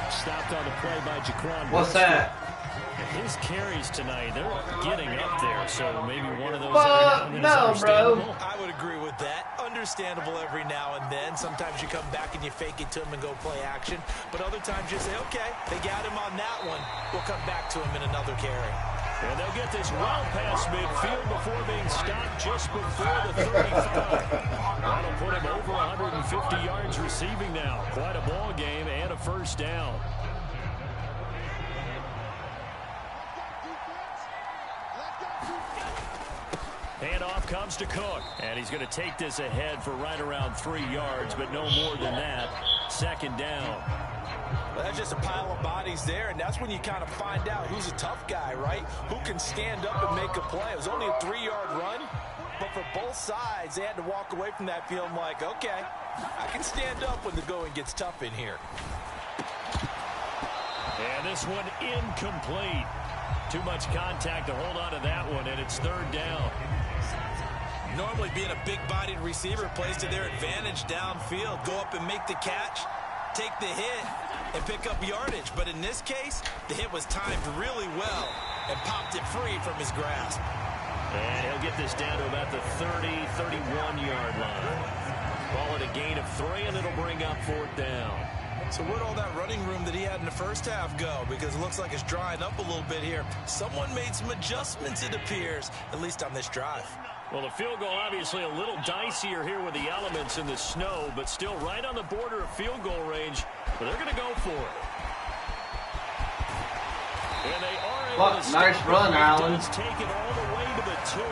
Stopped on the play by Jaquan. What's that? His carries tonight, they're getting up there, so maybe one of those Fuck every now and then no, is bro. understandable. I would agree with that. Understandable every now and then. Sometimes you come back and you fake it to him and go play action. But other times you say, okay, they got him on that one. We'll come back to him in another carry. And they'll get this well past midfield before being stopped just before the 35. That'll put him over 150 yards receiving now. Quite a ball game and a first down. Handoff comes to Cook, and he's going to take this ahead for right around 3 yards, but no more than that. 2nd down. Well, that's just a pile of bodies there, and that's when you kind of find out who's a tough guy, right? Who can stand up and make a play. It was only a 3-yard run, but for both sides, they had to walk away from that field like, okay, I can stand up when the going gets tough in here. And this one incomplete. Too much contact to hold on to that one, and it's 3rd down. Normally being a big-bodied receiver plays to their advantage downfield. Go up and make the catch, take the hit, and pick up yardage. But in this case, the hit was timed really well and popped it free from his grasp. And he'll get this down to about the 30, 31-yard line. Call it a gain of 3, and it'll bring up 4th down. So where'd all that running room that he had in the first half go? Because it looks like it's drying up a little bit here. Someone made some adjustments, it appears, at least on this drive. Well, the field goal obviously a little dicier here with the elements in the snow, but still right on the border of field goal range. But they're going to go for it. And they are able to Nice run, Allen. take it all the way to the 2.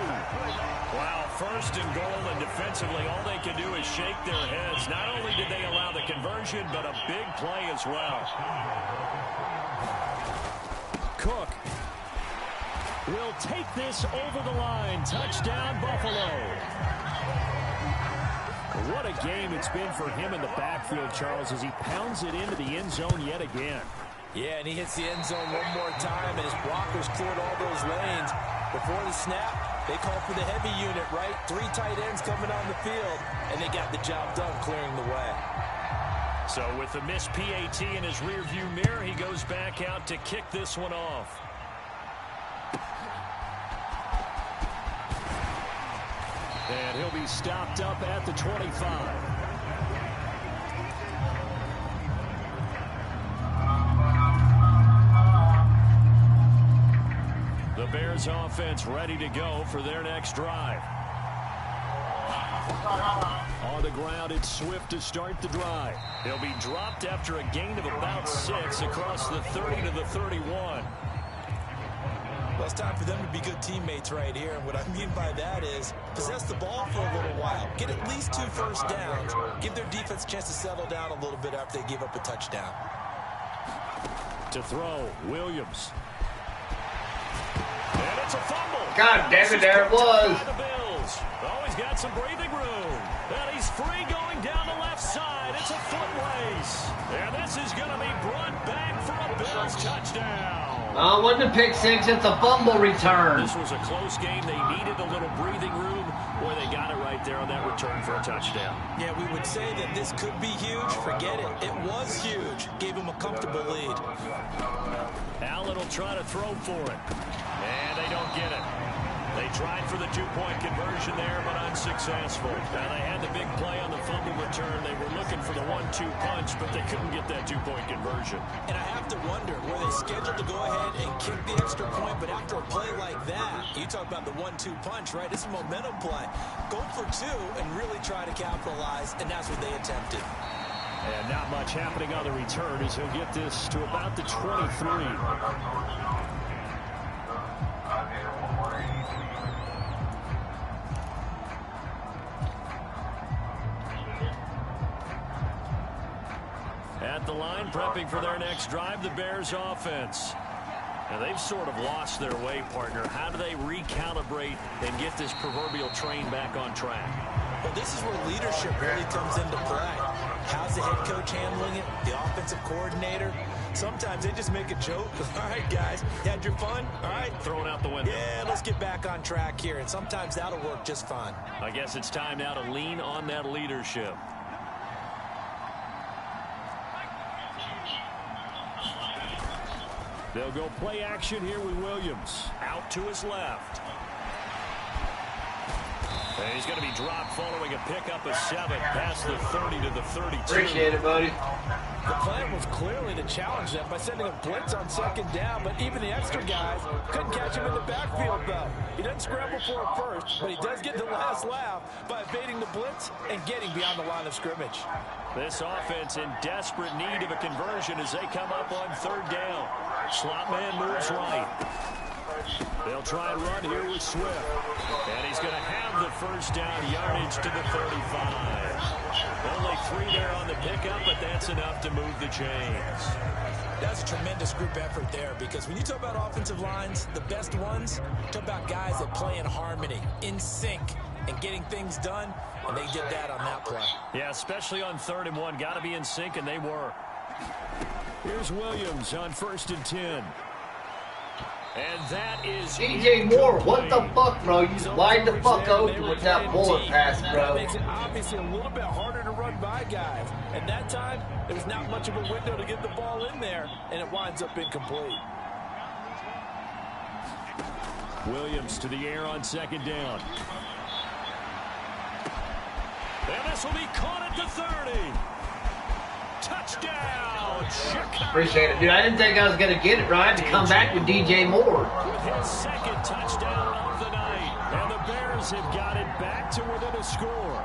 Wow, 1st and goal, and defensively all they can do is shake their heads. Not only did they allow the conversion, but a big play as well. Cook will take this over the line. Touchdown, Buffalo. What a game it's been for him in the backfield, Charles, as he pounds it into the end zone yet again. Yeah, and he hits the end zone one more time, and his blockers cleared all those lanes. Before the snap, they called for the heavy unit, right? 3 tight ends coming on the field, and they got the job done clearing the way. So with the missed PAT in his rearview mirror, he goes back out to kick this one off. And he'll be stopped up at the 25. The Bears offense ready to go for their next drive. On the ground, it's Swift to start the drive. He'll be dropped after a gain of about 6 across the 30 to the 31. Well, it's time for them to be good teammates right here. And what I mean by that is possess the ball for a little while. Get at least 2 first downs. Give their defense a chance to settle down a little bit after they give up a touchdown. To throw, Williams. And it's a fumble. God damn it, there it was. By the Bills. Oh, he's got some breathing room. And he's free going down the left side. It's a foot race. And this is going to be brought back for a Bills touchdown. Oh, wasn't a pick six. It's a fumble return. This was a close game. They needed a little breathing room. Boy, they got it right there on that return for a touchdown. Yeah, we would say that this could be huge. Forget it. It was huge. Gave him a comfortable lead. Allen will try to throw for it. And they don't get it. They tried for the two-point conversion there, but unsuccessful. Now, they had the big play on the fumble return. They were looking for the 1-2 punch, but they couldn't get that two-point conversion. And I have to wonder, were they scheduled to go ahead and kick the extra point, but after a play like that, you talk about the 1-2 punch, right? It's a momentum play. Go for two and really try to capitalize, and that's what they attempted. And not much happening on the return as he'll get this to about the 23. At the line, prepping for their next drive, the Bears offense. Now, they've sort of lost their way, partner. How do they recalibrate and get this proverbial train back on track? Well, this is where leadership really comes into play. How's the head coach handling it? The offensive coordinator? Sometimes they just make a joke. All right, guys, you had your fun? All right. Throw it out the window. Yeah, let's get back on track here. And sometimes that'll work just fine. I guess it's time now to lean on that leadership. They'll go play action here with Williams. Out to his left. And he's going to be dropped following a pickup of 7 past the 30 to the 32. Appreciate it, buddy. The plan was clearly to challenge them by sending a blitz on second down, but even the extra guys couldn't catch him in the backfield, though. He doesn't scramble for it first, but he does get the last laugh by evading the blitz and getting beyond the line of scrimmage. This offense in desperate need of a conversion as they come up on third down. Slot man moves right. They'll try and run here with Swift. And he's going to have the first down yardage to the 35. Only 3 there on the pickup, but that's enough to move the chains. That's a tremendous group effort there, because when you talk about offensive lines, the best ones, talk about guys that play in harmony, in sync, and getting things done, and they did that on that play. Yeah, especially on 3rd and 1. Got to be in sync, and they were. Here's Williams on 1st and 10. And that is DJ Moore, what the fuck, bro? You wide the fuck open with that bullet pass, bro. That makes it obviously a little bit harder to run by guys. And that time, there was not much of a window to get the ball in there, and it winds up incomplete. Williams to the air on 2nd down. And this will be caught at the 30. Touchdown, Chicago. Appreciate it, dude. I didn't think I was going to get it right to come back with DJ Moore. With his 2nd touchdown of the night. And the Bears have got it back to within a score.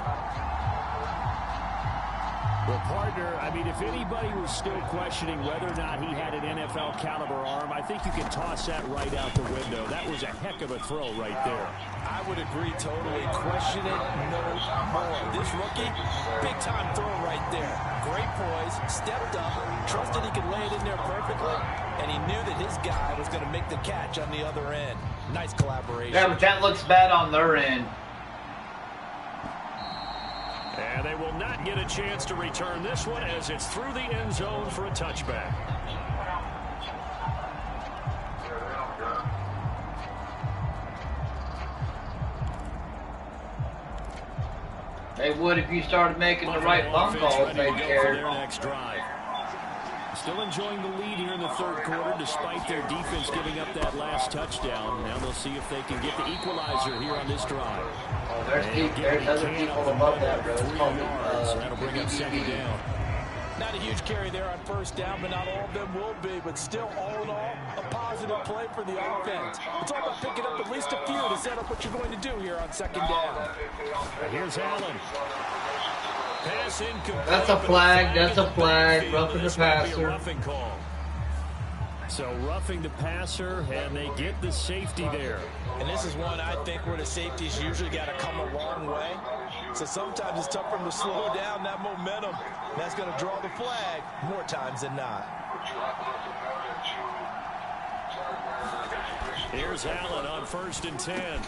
Well, partner, I mean, if anybody was still questioning whether or not he had an NFL caliber arm, I think you can toss that right out the window. That was a heck of a throw right there. I would agree totally. Question it no more. This rookie, big time throw right there. Great poise, stepped up, trusted he could lay it in there perfectly, and he knew that his guy was going to make the catch on the other end. Nice collaboration. Yeah, but that looks bad on their end. And they will not get a chance to return this one as it's through the end zone for a touchback. They would if you started making the right phone calls, they cared. Next drive. Still enjoying the lead here in the 3rd quarter despite their defense giving up that last touchdown. Now they'll see if they can get the equalizer here on this drive. Oh, there's other people above that, bro. It's called, that'll bring up 2nd down. Not a huge carry there on 1st down, but not all of them will be. But still, all in all, a positive play for the offense. It's all about picking up at least a few to set up what you're going to do here on 2nd down. Here's Allen. Pass incomplete. That's a flag. That's a flag. Roughing the passer. Roughing call. So roughing the passer, and they get the safety there. And this is one I think where the safeties usually got to come a long way. So sometimes it's tough for them to slow down that momentum. That's going to draw the flag more times than not. Here's Allen on 1st and 10.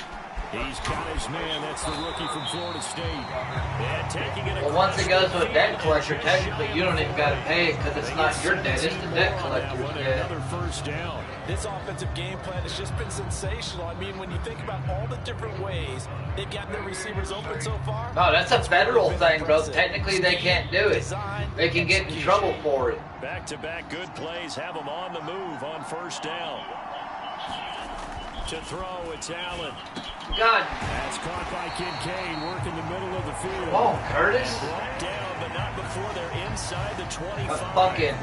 He's got his man. That's the rookie from Florida State. And taking it Well, once it goes to a debt collector, technically you don't even got to pay it because it's not your debt. It's the debt collector's debt. Another first down. This offensive game plan has just been sensational. I mean, when you think about all the different ways they've gotten their receivers open so far. No, that's a federal thing, bro. Technically, they can't do it. They can get in trouble for it. Back-to-back good plays have them on the move on first down. To throw, it's Allen. God. That's caught by Kincaid, working the middle of the field. Come on, Curtis. Brought down, but not before they're inside the 25. My fucking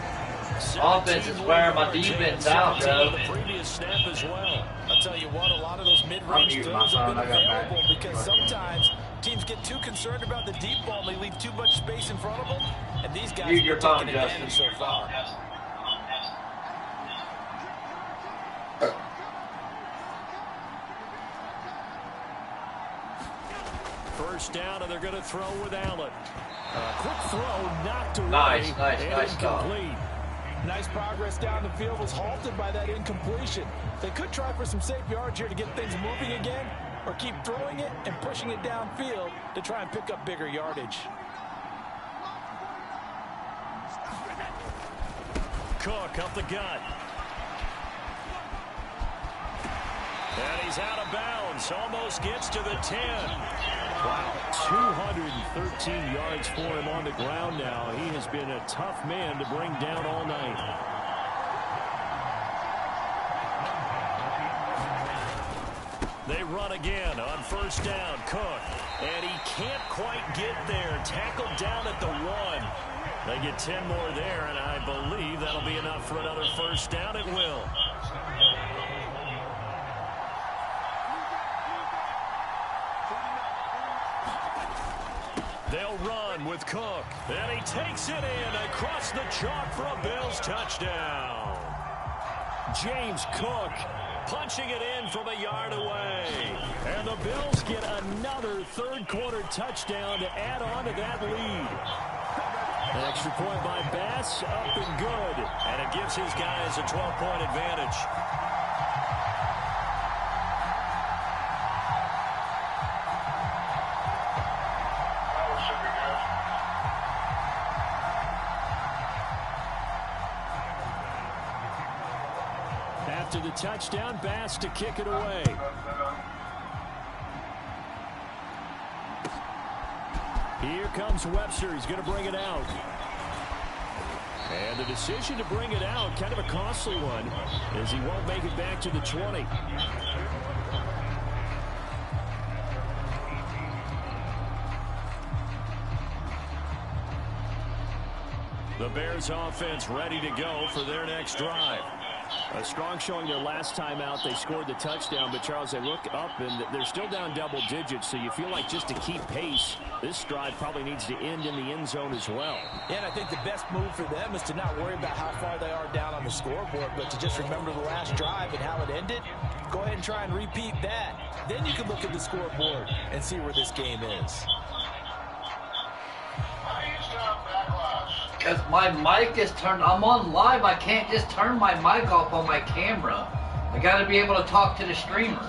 offense is wearing my defense out, bro. The previous snap as well. I'll tell you what, a lot of those mid-range throws have been available because sometimes teams get too concerned about the deep ball and they leave too much space in front of them. And these guys have Your taken phone, advantage Justin. so far. First down, and they're going to throw with Allen. Quick throw, knocked away. Nice and stop. incomplete. Nice progress down the field was halted by that incompletion. They could try for some safe yards here to get things moving again, or keep throwing it and pushing it downfield to try and pick up bigger yardage. Cook up the gut. And he's out of bounds. Almost gets to the 10. Wow, 213 yards for him on the ground now. He has been a tough man to bring down all night. They run again on first down. Cook. And he can't quite get there. Tackled down at the 1. They get 10 more there, and I believe that'll be enough for another first down. It will. They'll run with Cook. And he takes it in across the chalk for a Bills touchdown. James Cook punching it in from a yard away. And the Bills get another third-quarter touchdown to add on to that lead. An extra point by Bass, up and good. And it gives his guys a 12-point advantage. After the touchdown, Bass to kick it away. Here comes Webster. He's going to bring it out. And the decision to bring it out, kind of a costly one, as he won't make it back to the 20. The Bears offense ready to go for their next drive. A strong showing their last time out. They scored the touchdown, but Charles, they look up and they're still down double digits, so you feel like just to keep pace, this drive probably needs to end in the end zone as well. Yeah, and I think the best move for them is to not worry about how far they are down on the scoreboard, but to just remember the last drive and how it ended. Go ahead and try and repeat that. Then you can look at the scoreboard and see where this game is. Because my mic is turned. I'm on live. I can't just turn my mic off on my camera. I got to be able to talk to the streamers.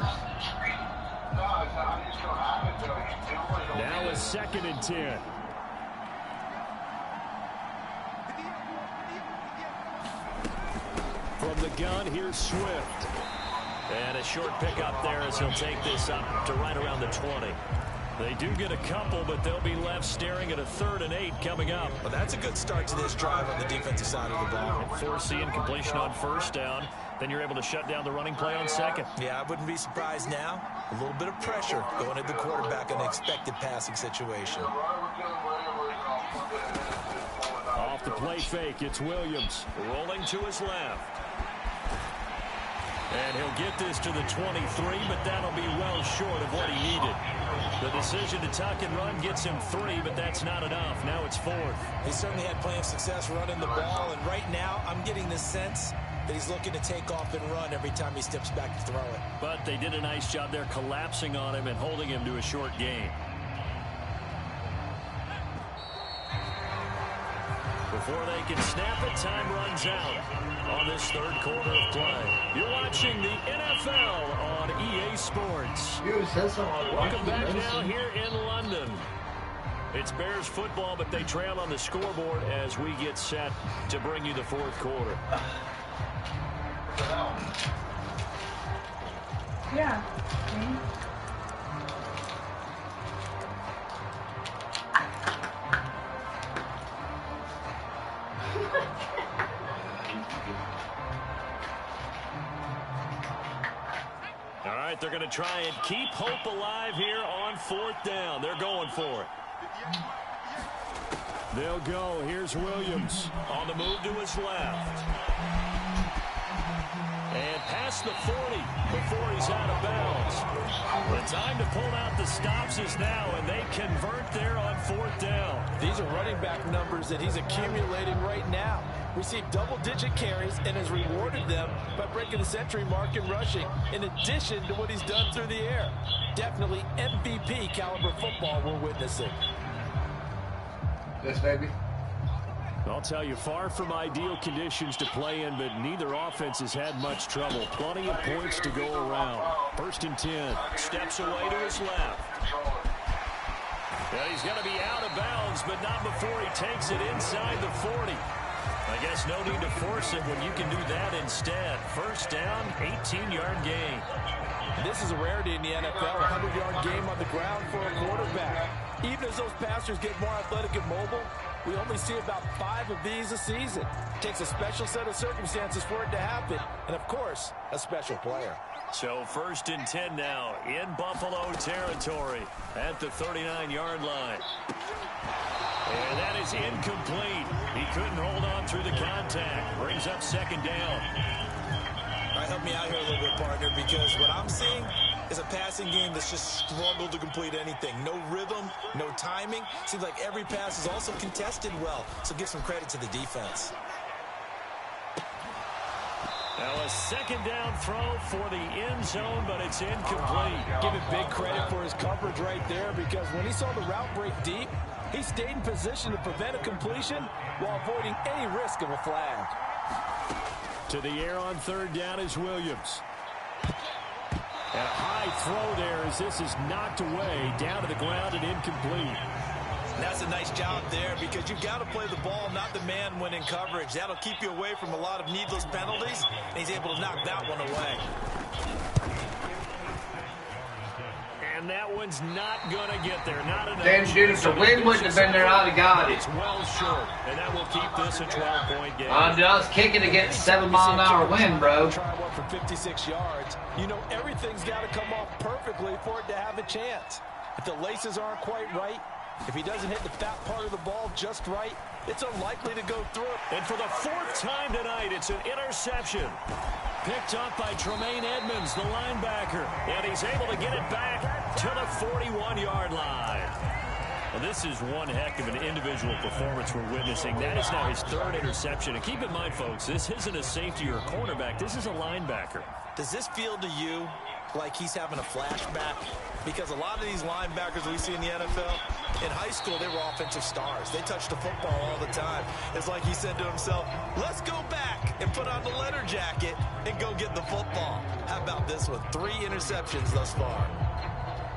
Now a 2nd and 10. From the gun, here's Swift. And a short pickup there as he'll take this up to right around the 20. They do get a couple, but they'll be left staring at a 3rd and 8 coming up. Well, that's a good start to this drive on the defensive side of the ball. Forcing completion on first down. Then you're able to shut down the running play on 2nd. Yeah, I wouldn't be surprised now. A little bit of pressure going at the quarterback in an expected passing situation. Off the play fake, it's Williams rolling to his left. And he'll get this to the 23, but that'll be well short of what he needed. The decision to tuck and run gets him 3, but that's not enough. Now it's 4th. He certainly had plenty of success running the ball, and right now I'm getting the sense that he's looking to take off and run every time he steps back to throw it. But they did a nice job there collapsing on him and holding him to a short gain. The Before they can snap it, time runs out on this third quarter of play. You're watching the NFL on EA Sports. Welcome back now here in London. It's Bears football, but they trail on the scoreboard as we get set to bring you the fourth quarter. Yeah. All right, they're going to try and keep hope alive here on fourth down. They're going for it. They'll go. Here's Williams on the move to his left. And past the 40 before he's out of bounds. The time to pull out the stops is now, and they convert there on fourth down. These are running back numbers that he's accumulating right now. Received double-digit carries and has rewarded them by breaking the century mark in rushing, in addition to what he's done through the air. Definitely MVP caliber football we're witnessing. Yes, baby. I'll tell you, far from ideal conditions to play in, but neither offense has had much trouble. Plenty of points to go around. First and 10. Steps away to his left. Yeah, he's going to be out of bounds, but not before he takes it inside the 40. I guess no need to force it when you can do that instead. First down, 18-yard gain. This is a rarity in the NFL, a 100-yard game on the ground for a quarterback. Even as those passers get more athletic and mobile, we only see about 5 of these a season. It takes a special set of circumstances for it to happen, and of course, a special player. So first and 10 now in Buffalo territory at the 39-yard line. And that is incomplete. He couldn't hold on through the contact. Brings up second down. All right, help me out here a little bit, partner, because what I'm seeing is a passing game that's just struggled to complete anything. No rhythm, no timing. Seems like every pass is also contested well, so give some credit to the defense. Now a second down throw for the end zone, but it's incomplete. Give it big credit for his coverage right there, because when he saw the route break deep, he stayed in position to prevent a completion while avoiding any risk of a flag. To the air on third down is Williams. And a high throw there as this is knocked away, down to the ground and incomplete. That's a nice job there, because you've got to play the ball, not the man when in coverage. That'll keep you away from a lot of needless penalties, and he's able to knock that one away. And that one's not going to get there. Not enough. Damn, dude, if the wind wouldn't have been there, I'd have got it. It's well short, and that will keep this a 12-point game. I was kicking against 7-mile-an-hour wind, bro. Try one for 56 yards. You know everything's got to come off perfectly for it to have a chance. If the laces aren't quite right, if he doesn't hit the fat part of the ball just right, it's unlikely to go through. And for the 4th time tonight, it's an interception. Picked up by Tremaine Edmonds, the linebacker. And he's able to get it back to the 41-yard line. Well, this is one heck of an individual performance we're witnessing. That is now his 3rd interception. And keep in mind, folks, this isn't a safety or a cornerback. This is a linebacker. Does this feel to you like he's having a flashback? Because a lot of these linebackers we see in the NFL, in high school, they were offensive stars. They touched the football all the time. It's like he said to himself, let's go back and put on the letter jacket and go get the football. How about this one? 3 interceptions thus far.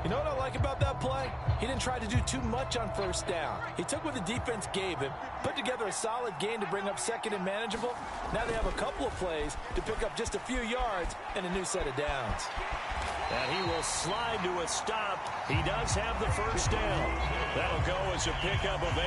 You know what I like about that play? He didn't try to do too much on first down. He took what the defense gave him, put together a solid gain to bring up second and manageable. Now they have a couple of plays to pick up just a few yards and a new set of downs. And he will slide to a stop. He does have the first down. That'll go as a pickup of 8.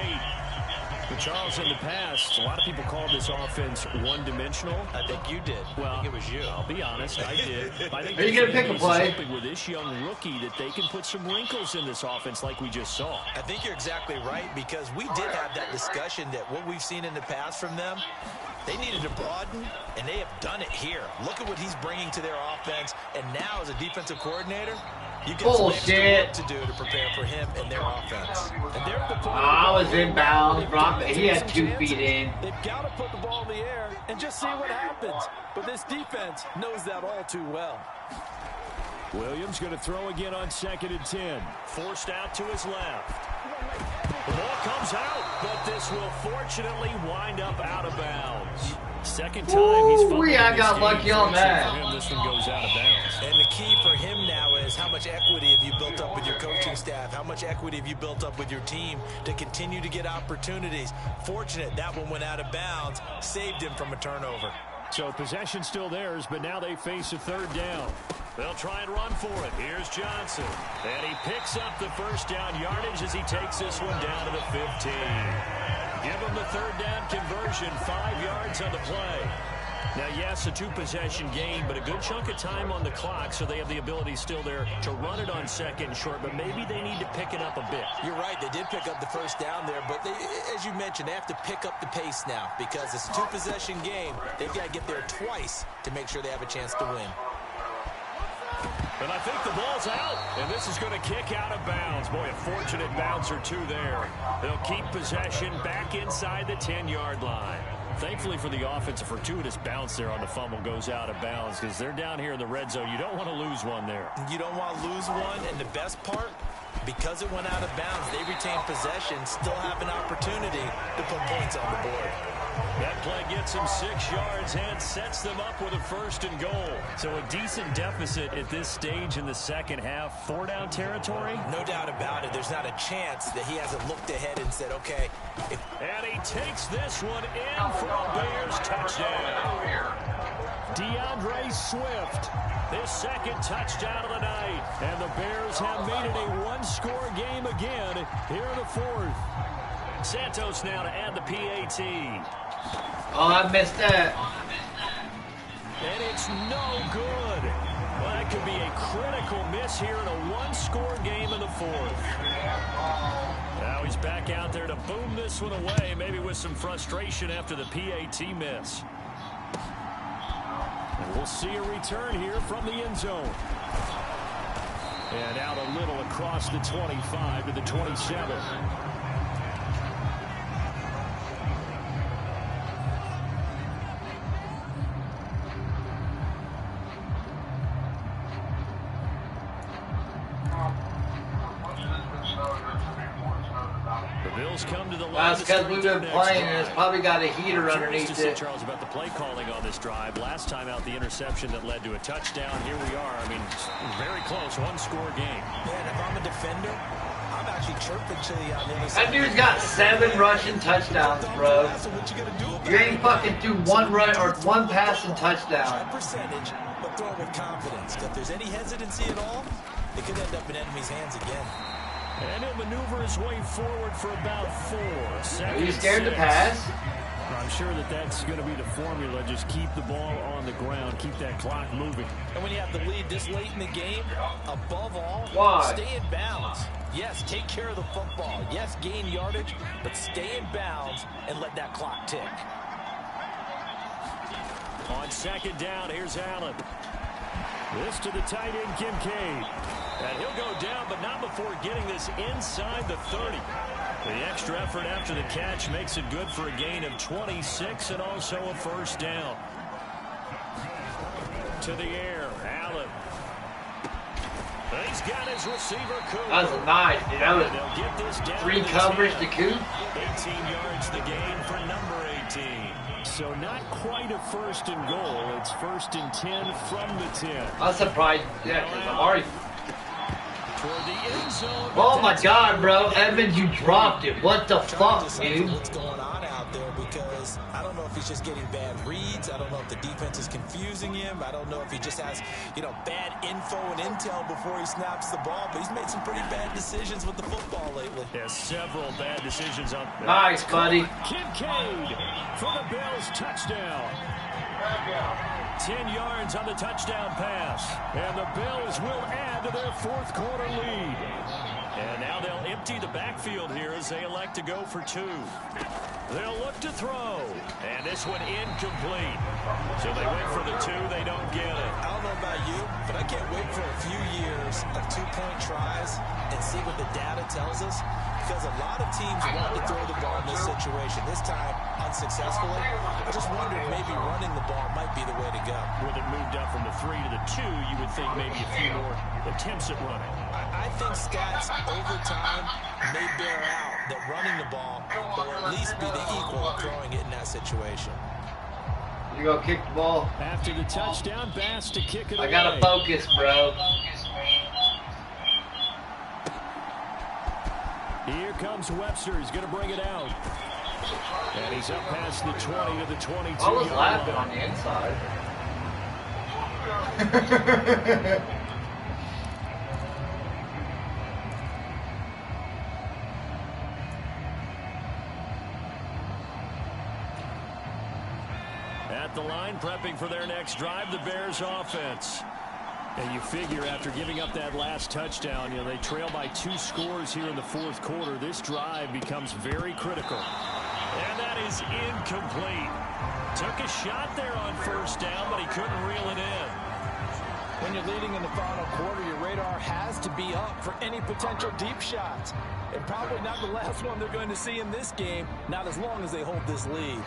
But Charles, in the past, a lot of people called this offense one-dimensional. I think you did. Well, I think it was you. I'll be honest, I did. I think Are you gonna pick a play? hoping with this young rookie that they can put some wrinkles in this offense like we just saw. I think you're exactly right, because we did have that discussion that what we've seen in the past from them, they needed to broaden, and they have done it here. Look at what he's bringing to their offense, and now as a defensive coordinator, you get some extra work to do to prepare for him and their offense. And they're at the point I was in bounds, Brock. He had 2 feet in. They've got to put the ball in the air and just see what happens. But this defense knows that all too well. Williams going to throw again on 2nd and 10. Forced out to his left. The ball comes out, but this will fortunately wind up out of bounds. Second time he's fumbled. I got lucky on that. This one goes out of bounds. And the key for him now is how much equity have you built up with your coaching staff? How much equity have you built up with your team to continue to get opportunities? Fortunate that one went out of bounds, saved him from a turnover. So possession still theirs, but now they face a 3rd down. They'll try and run for it. Here's Johnson. And he picks up the first down yardage as he takes this one down to the 15. Give him the 3rd down conversion, 5 yards on the play. Now, yes, a 2-possession game, but a good chunk of time on the clock, so they have the ability still there to run it on 2nd and short, but maybe they need to pick it up a bit. You're right. They did pick up the first down there, but they, as you mentioned, they have to pick up the pace now because it's a 2-possession game. They've got to get there twice to make sure they have a chance to win. And I think the ball's out, and this is going to kick out of bounds. Boy, a fortunate bounce or two there. They'll keep possession back inside the 10-yard line. Thankfully for the offense, a fortuitous bounce there on the fumble goes out of bounds because they're down here in the red zone. You don't want to lose one there. You don't want to lose one, and the best part, because it went out of bounds, they retain possession, still have an opportunity to put points on the board. That play gets them 6 yards and sets them up with a 1st and goal. So a decent deficit at this stage in the second half. 4-down territory? No doubt about it. There's not a chance that he hasn't looked ahead and said, okay. And he takes this one in for a Bears touchdown. DeAndre Swift, his 2nd touchdown of the night. And the Bears have made it a 1-score game again here in the 4th. Santos now to add the PAT. Oh, I missed that. And it's no good. Well, that could be a critical miss here in a 1-score game in the 4th. Now he's back out there to boom this one away, maybe with some frustration after the PAT miss. And we'll see a return here from the end zone. And out a little across the 25 to the 27. Come to the line. That's because we've been playing and it's probably got a heater underneath it. Charles, about the play calling on this drive. Last time out, the interception that led to a touchdown. Here we are. I mean, very close, 1-score game. Man, if I'm a defender, I'm actually chirping to you on the other side. That dude's got 7 rushing touchdowns, bro. You ain't fucking threw 1 run or 1 passing touchdown. High percentage, but throw it with confidence. If there's any hesitancy at all, it could end up in enemy's hands again. And he'll maneuver his way forward for about 4. Are you scared to pass? I'm sure that that's going to be the formula. Just keep the ball on the ground. Keep that clock moving. And when you have the lead this late in the game, above all, stay in bounds. Yes, take care of the football. Yes, gain yardage, but stay in bounds and let that clock tick. On 2nd down, here's Allen. This to the tight end, Kincaid. And he'll go down, but not before getting this inside the 30. The extra effort after the catch makes it good for a gain of 26 and also a 1st down. To the air, Allen. He's got his receiver, Cooper. That was nice, dude. That was 3 coverage to Coop. 18 yards the gain for number 18. So not quite a 1st and goal. It's 1st and 10 from the 10. I'm surprised. Yeah, because I'm already... Toward the end zone. Oh my God, bro. Evans, you dropped it. What the fuck, dude? What's going on out there, because I don't know if he's just getting bad reads. I don't know if the defense is confusing him. I don't know if he just has, bad info and intel before he snaps the ball. But he's made some pretty bad decisions with the football lately. Yeah, several bad decisions on that. Nice, buddy. Kincaid for the Bills touchdown. 10 yards on the touchdown pass. And the Bills will add to their 4th quarter lead. And now they'll empty the backfield here as they elect to go for 2. They'll look to throw. And this one incomplete. So they wait for the 2. They don't get it. I don't know about you, but I can't wait for a few years of 2-point tries and see what the data tells us? Because a lot of teams want to throw the ball in this situation. This time, unsuccessfully. I just wondered maybe running the ball might be the way to go. With it moved up from the 3 to the 2, you would think maybe a few more attempts at running. I think stats over time may bear out that running the ball will at least be the equal of throwing it in that situation. You go kick the ball. After the touchdown, Bass to kick it away. I gotta focus, bro. Here comes Webster. He's going to bring it out. And he's up past the 20 to the 22. I was laughing on the inside. At the line, prepping for their next drive, the Bears offense. And you figure after giving up that last touchdown, they trail by 2 scores here in the fourth quarter. This drive becomes very critical. And that is incomplete. Took a shot there on first down, but he couldn't reel it in. When you're leading in the final quarter, your radar has to be up for any potential deep shots. And probably not the last one they're going to see in this game, not as long as they hold this lead.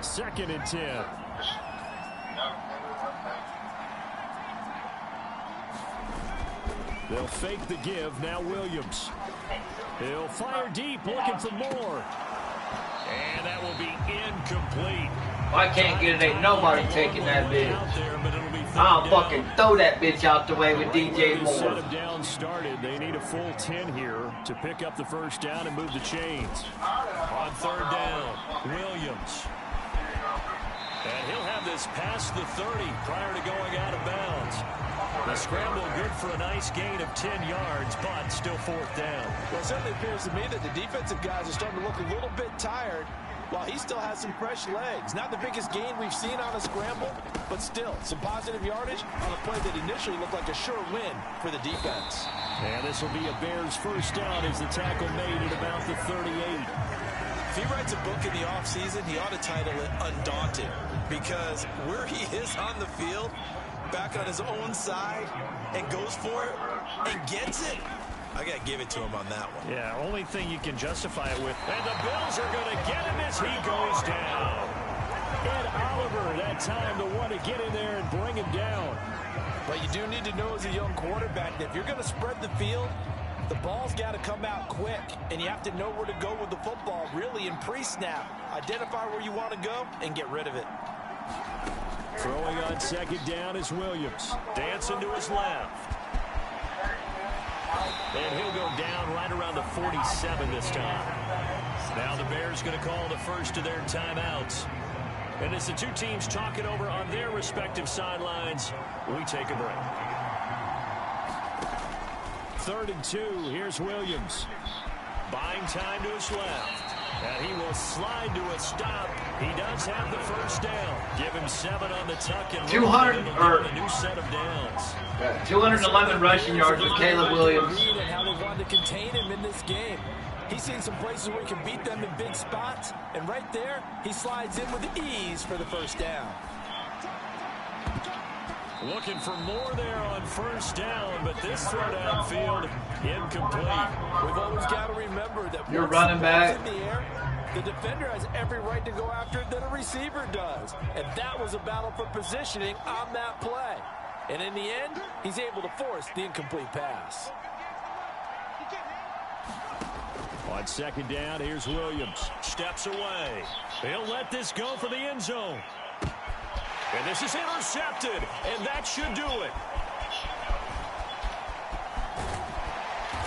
2nd and 10. They'll fake the give. Now Williams. He'll fire deep, looking for more. And that will be incomplete. I can't get it. Ain't nobody taking that bitch. I'll fucking throw that bitch out the way with DJ Moore. Set him down started. They need a full 10 here to pick up the first down and move the chains. On 3rd down, Williams. And he'll have this past the 30 prior to going out of bounds. The scramble good for a nice gain of 10 yards, but still 4th down. Well, it certainly appears to me that the defensive guys are starting to look a little bit tired while he still has some fresh legs. Not the biggest gain we've seen on a scramble, but still some positive yardage on a play that initially looked like a sure win for the defense. And this will be a Bears first down as the tackle made at about the 38. If he writes a book in the offseason, he ought to title it Undaunted, because where he is on the field, back on his own side, and goes for it and gets it, I got to give it to him on that one. Yeah, only thing you can justify it with. And the Bills are going to get him as he goes down. Ed Oliver, that time to want to get in there and bring him down. But you do need to know as a young quarterback that if you're going to spread the field, the ball's got to come out quick, and you have to know where to go with the football, really, in pre-snap. Identify where you want to go and get rid of it. Throwing on 2nd down is Williams. Dancing to his left. And he'll go down right around the 47 this time. Now the Bears going to call the first of their timeouts. And as the two teams talk it over on their respective sidelines, we take a break. 3rd and 2. Here's Williams. Buying time to his left. And he will slide to a stop. He does have the first down. Give him 7 on the tuck and 200 a new set of downs. 211 rushing yards with Caleb Williams. And how they wanted to contain him in this game. He's seen some places where he can beat them in big spots, and right there, he slides in with ease for the first down. Looking for more there on first down, but this throw downfield incomplete. We've always got to remember that you're running back in the air, the defender has every right to go after it than a receiver does. And that was a battle for positioning on that play. And in the end, he's able to force the incomplete pass. On 2nd down, here's Williams. Steps away. He'll let this go for the end zone. And this is intercepted, and that should do it.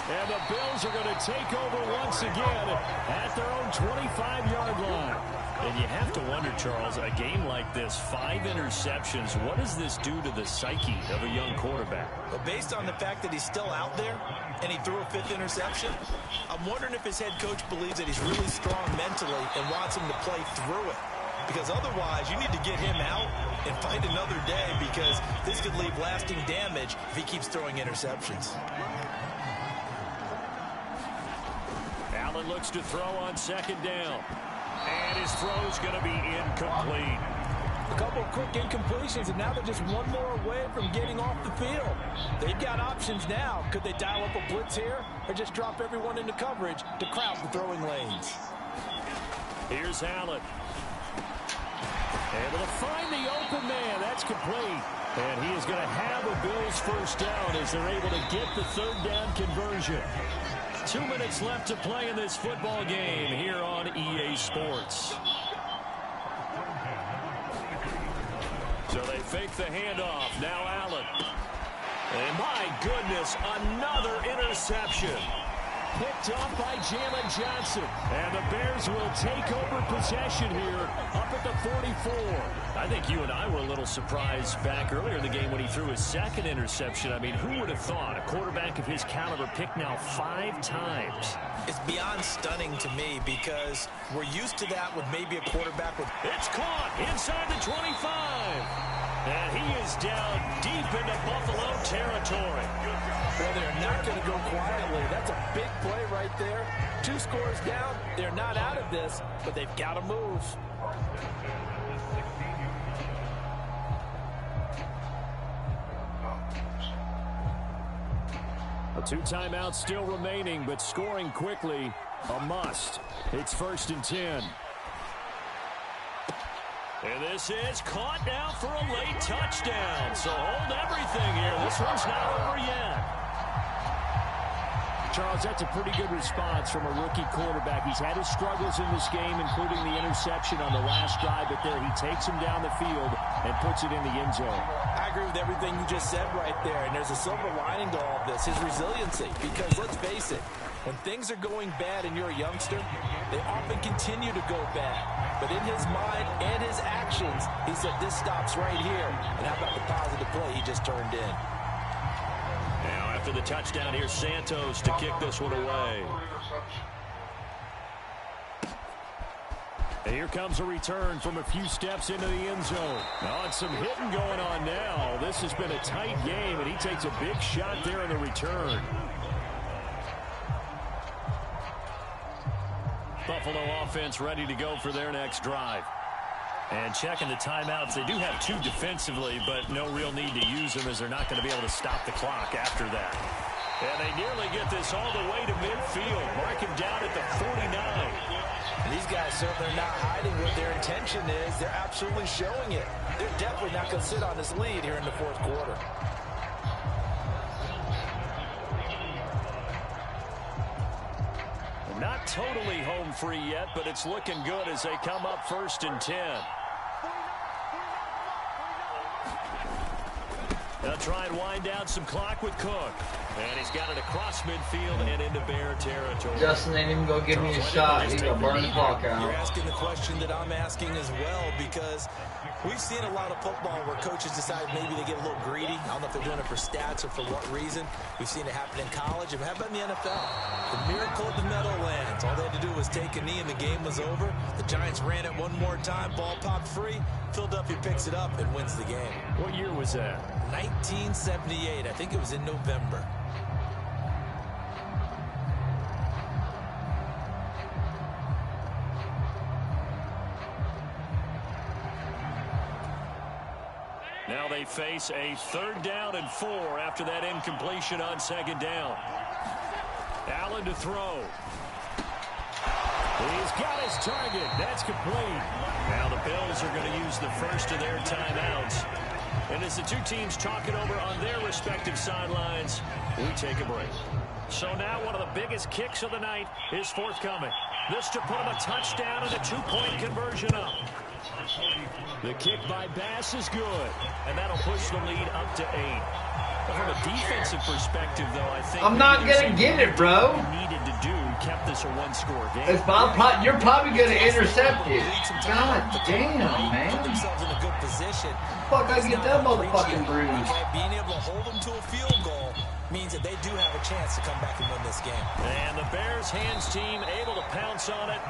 And the Bills are going to take over once again at their own 25-yard line. And you have to wonder, Charles, a game like this, 5 interceptions, what does this do to the psyche of a young quarterback? But based on the fact that he's still out there and he threw a 5th interception, I'm wondering if his head coach believes that he's really strong mentally and wants him to play through it. Because otherwise, you need to get him out and find another day, because this could leave lasting damage if he keeps throwing interceptions. Allen looks to throw on 2nd down. And his throw's going to be incomplete. A couple of quick incompletions, and now they're just one more away from getting off the field. They've got options now. Could they dial up a blitz here or just drop everyone into coverage to crowd the throwing lanes? Here's Allen. Able to find the open man. That's complete. And he is going to have a Bills first down as they're able to get the third down conversion. 2 minutes left to play in this football game here on EA Sports. So they fake the handoff. Now Allen. And my goodness, another interception. Picked off by Jalen Johnson. And the Bears will take over possession here up at the 44. I think you and I were a little surprised back earlier in the game when he threw his second interception. I mean, who would have thought a quarterback of his caliber picked now 5 times? It's beyond stunning to me because we're used to that with maybe a quarterback with... It's caught inside the 25. And he is down deep into Buffalo territory. Well, they're not going to go quietly. That's a big play right there. 2 scores down. They're not out of this, but they've got to move. A 2 timeouts still remaining, but scoring quickly, a must. It's 1st and 10. And this is caught now for a late touchdown. So hold everything here. This one's not over yet. Charles, that's a pretty good response from a rookie quarterback. He's had his struggles in this game, including the interception on the last drive, but there he takes him down the field and puts it in the end zone. I agree with everything you just said right there, and there's a silver lining to all of this, his resiliency. Because let's face it, when things are going bad and you're a youngster, they often continue to go bad. But in his mind and his actions, he said, this stops right here. And how about the positive play he just turned in? Now after the touchdown, here's Santos to kick this one away. And here comes a return from a few steps into the end zone. Oh, and some hitting going on now. This has been a tight game, and he takes a big shot there in the return. Buffalo offense ready to go for their next drive. And checking the timeouts, they do have 2 defensively, but no real need to use them as they're not going to be able to stop the clock after that. And they nearly get this all the way to midfield. Mark him down at the 49. These guys certainly are not hiding what their intention is. They're absolutely showing it. They're definitely not going to sit on this lead here in the 4th quarter. Not totally home free yet, but it's looking good as they come up 1st and 10. They'll try and wind down some clock with Cook. And he's got it across midfield and into Bear territory. Justin ain't even gonna give me a shot. He's gonna burn the clock out. You're asking the question that I'm asking as well, because we've seen a lot of football where coaches decide maybe they get a little greedy. I don't know if they're doing it for stats or for what reason. We've seen it happen in college. And how about in the NFL? The miracle of the Meadowlands. All they had to do was take a knee and the game was over. The Giants ran it one more time. Ball popped free. Philadelphia picks it up and wins the game. What year was that? 1978. I think it was in November. Now they face a 3rd down and 4 after that incompletion on 2nd down. Allen to throw. He's got his target. That's complete. Now the Bills are going to use the first of their timeouts. And as the 2 teams talk it over on their respective sidelines, we take a break. So now one of the biggest kicks of the night is forthcoming. This to put him a touchdown and a 2-point conversion up. The kick by Bass is good, and that'll push the lead up to 8. But from a defensive perspective, though, I think I'm not gonna get it, bro. Needed to do kept this a 1-score game. You're probably gonna intercept it. God damn, man. Put themselves in a good position. Fuck, I get that motherfucking bruise. Being able to hold them to a field goal means that they do have a chance to come back and win this game. And the Bears hands team able to pounce on it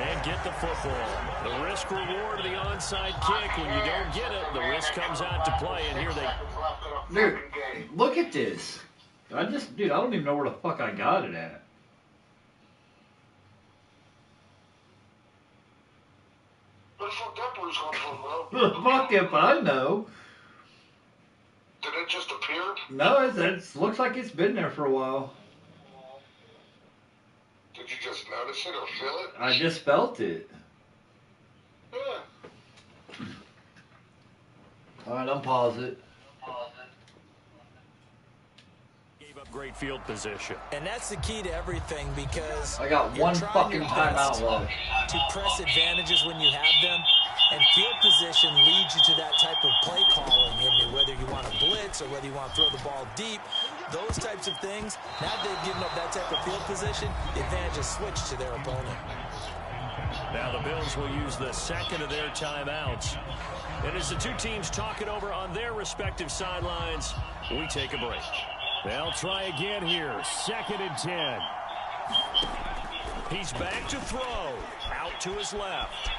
and get the football. The risk reward of the onside kick. When you don't get it, the risk comes out to play, and here they... Dude, look at this. I don't even know where the fuck I got it at. Let's look up numbers come from, bro? Fuck if I know. Did it just appear? No, it looks like it's been there for a while. Did you just notice it or feel it? I just felt it. Yeah. Alright, unpause it. Gave up great field position. And that's the key to everything because I got you're one trying fucking your timeout best left. to press advantages when you have them. And field position leads you to that type of play calling. And whether you want to blitz or whether you want to throw the ball deep, those types of things, now that they've given up that type of field position, the advantage is switched to their opponent. Now the Bills will use the second of their timeouts. And as the two teams talk it over on their respective sidelines, we take a break. They'll try again here. 2nd and 10. He's back to throw. Out to his left.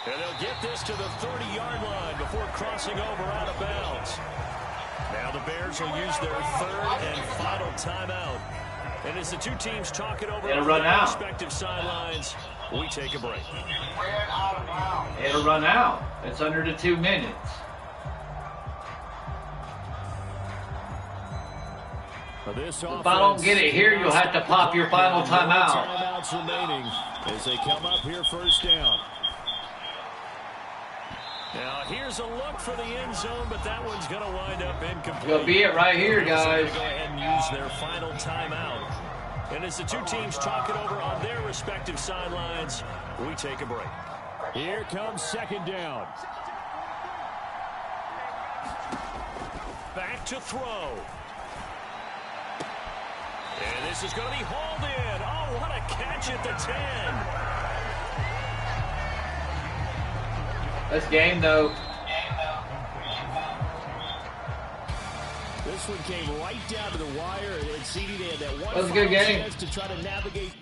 And they'll get this to the 30-yard line before crossing over out of bounds. Now the Bears will use their 3rd and final timeout. And as the two teams talk it over on their respective sidelines, we take a break. It'll run out. It's under the 2 minutes. If I don't get it here, you'll have to pop your final timeout. Timeouts remaining as they come up here 1st down. Now here's a look for the end zone, but that one's going to wind up incomplete. It'll be it right here, guys. Go ahead and use their final timeout. And as the two teams talk it over on their respective sidelines, we take a break. Here comes 2nd down. Back to throw. And this is going to be hauled in. Oh, what a catch at the 10. This game, though. This one came right down to the wire. And CD, they had that one That was a good game. chance to try to navigate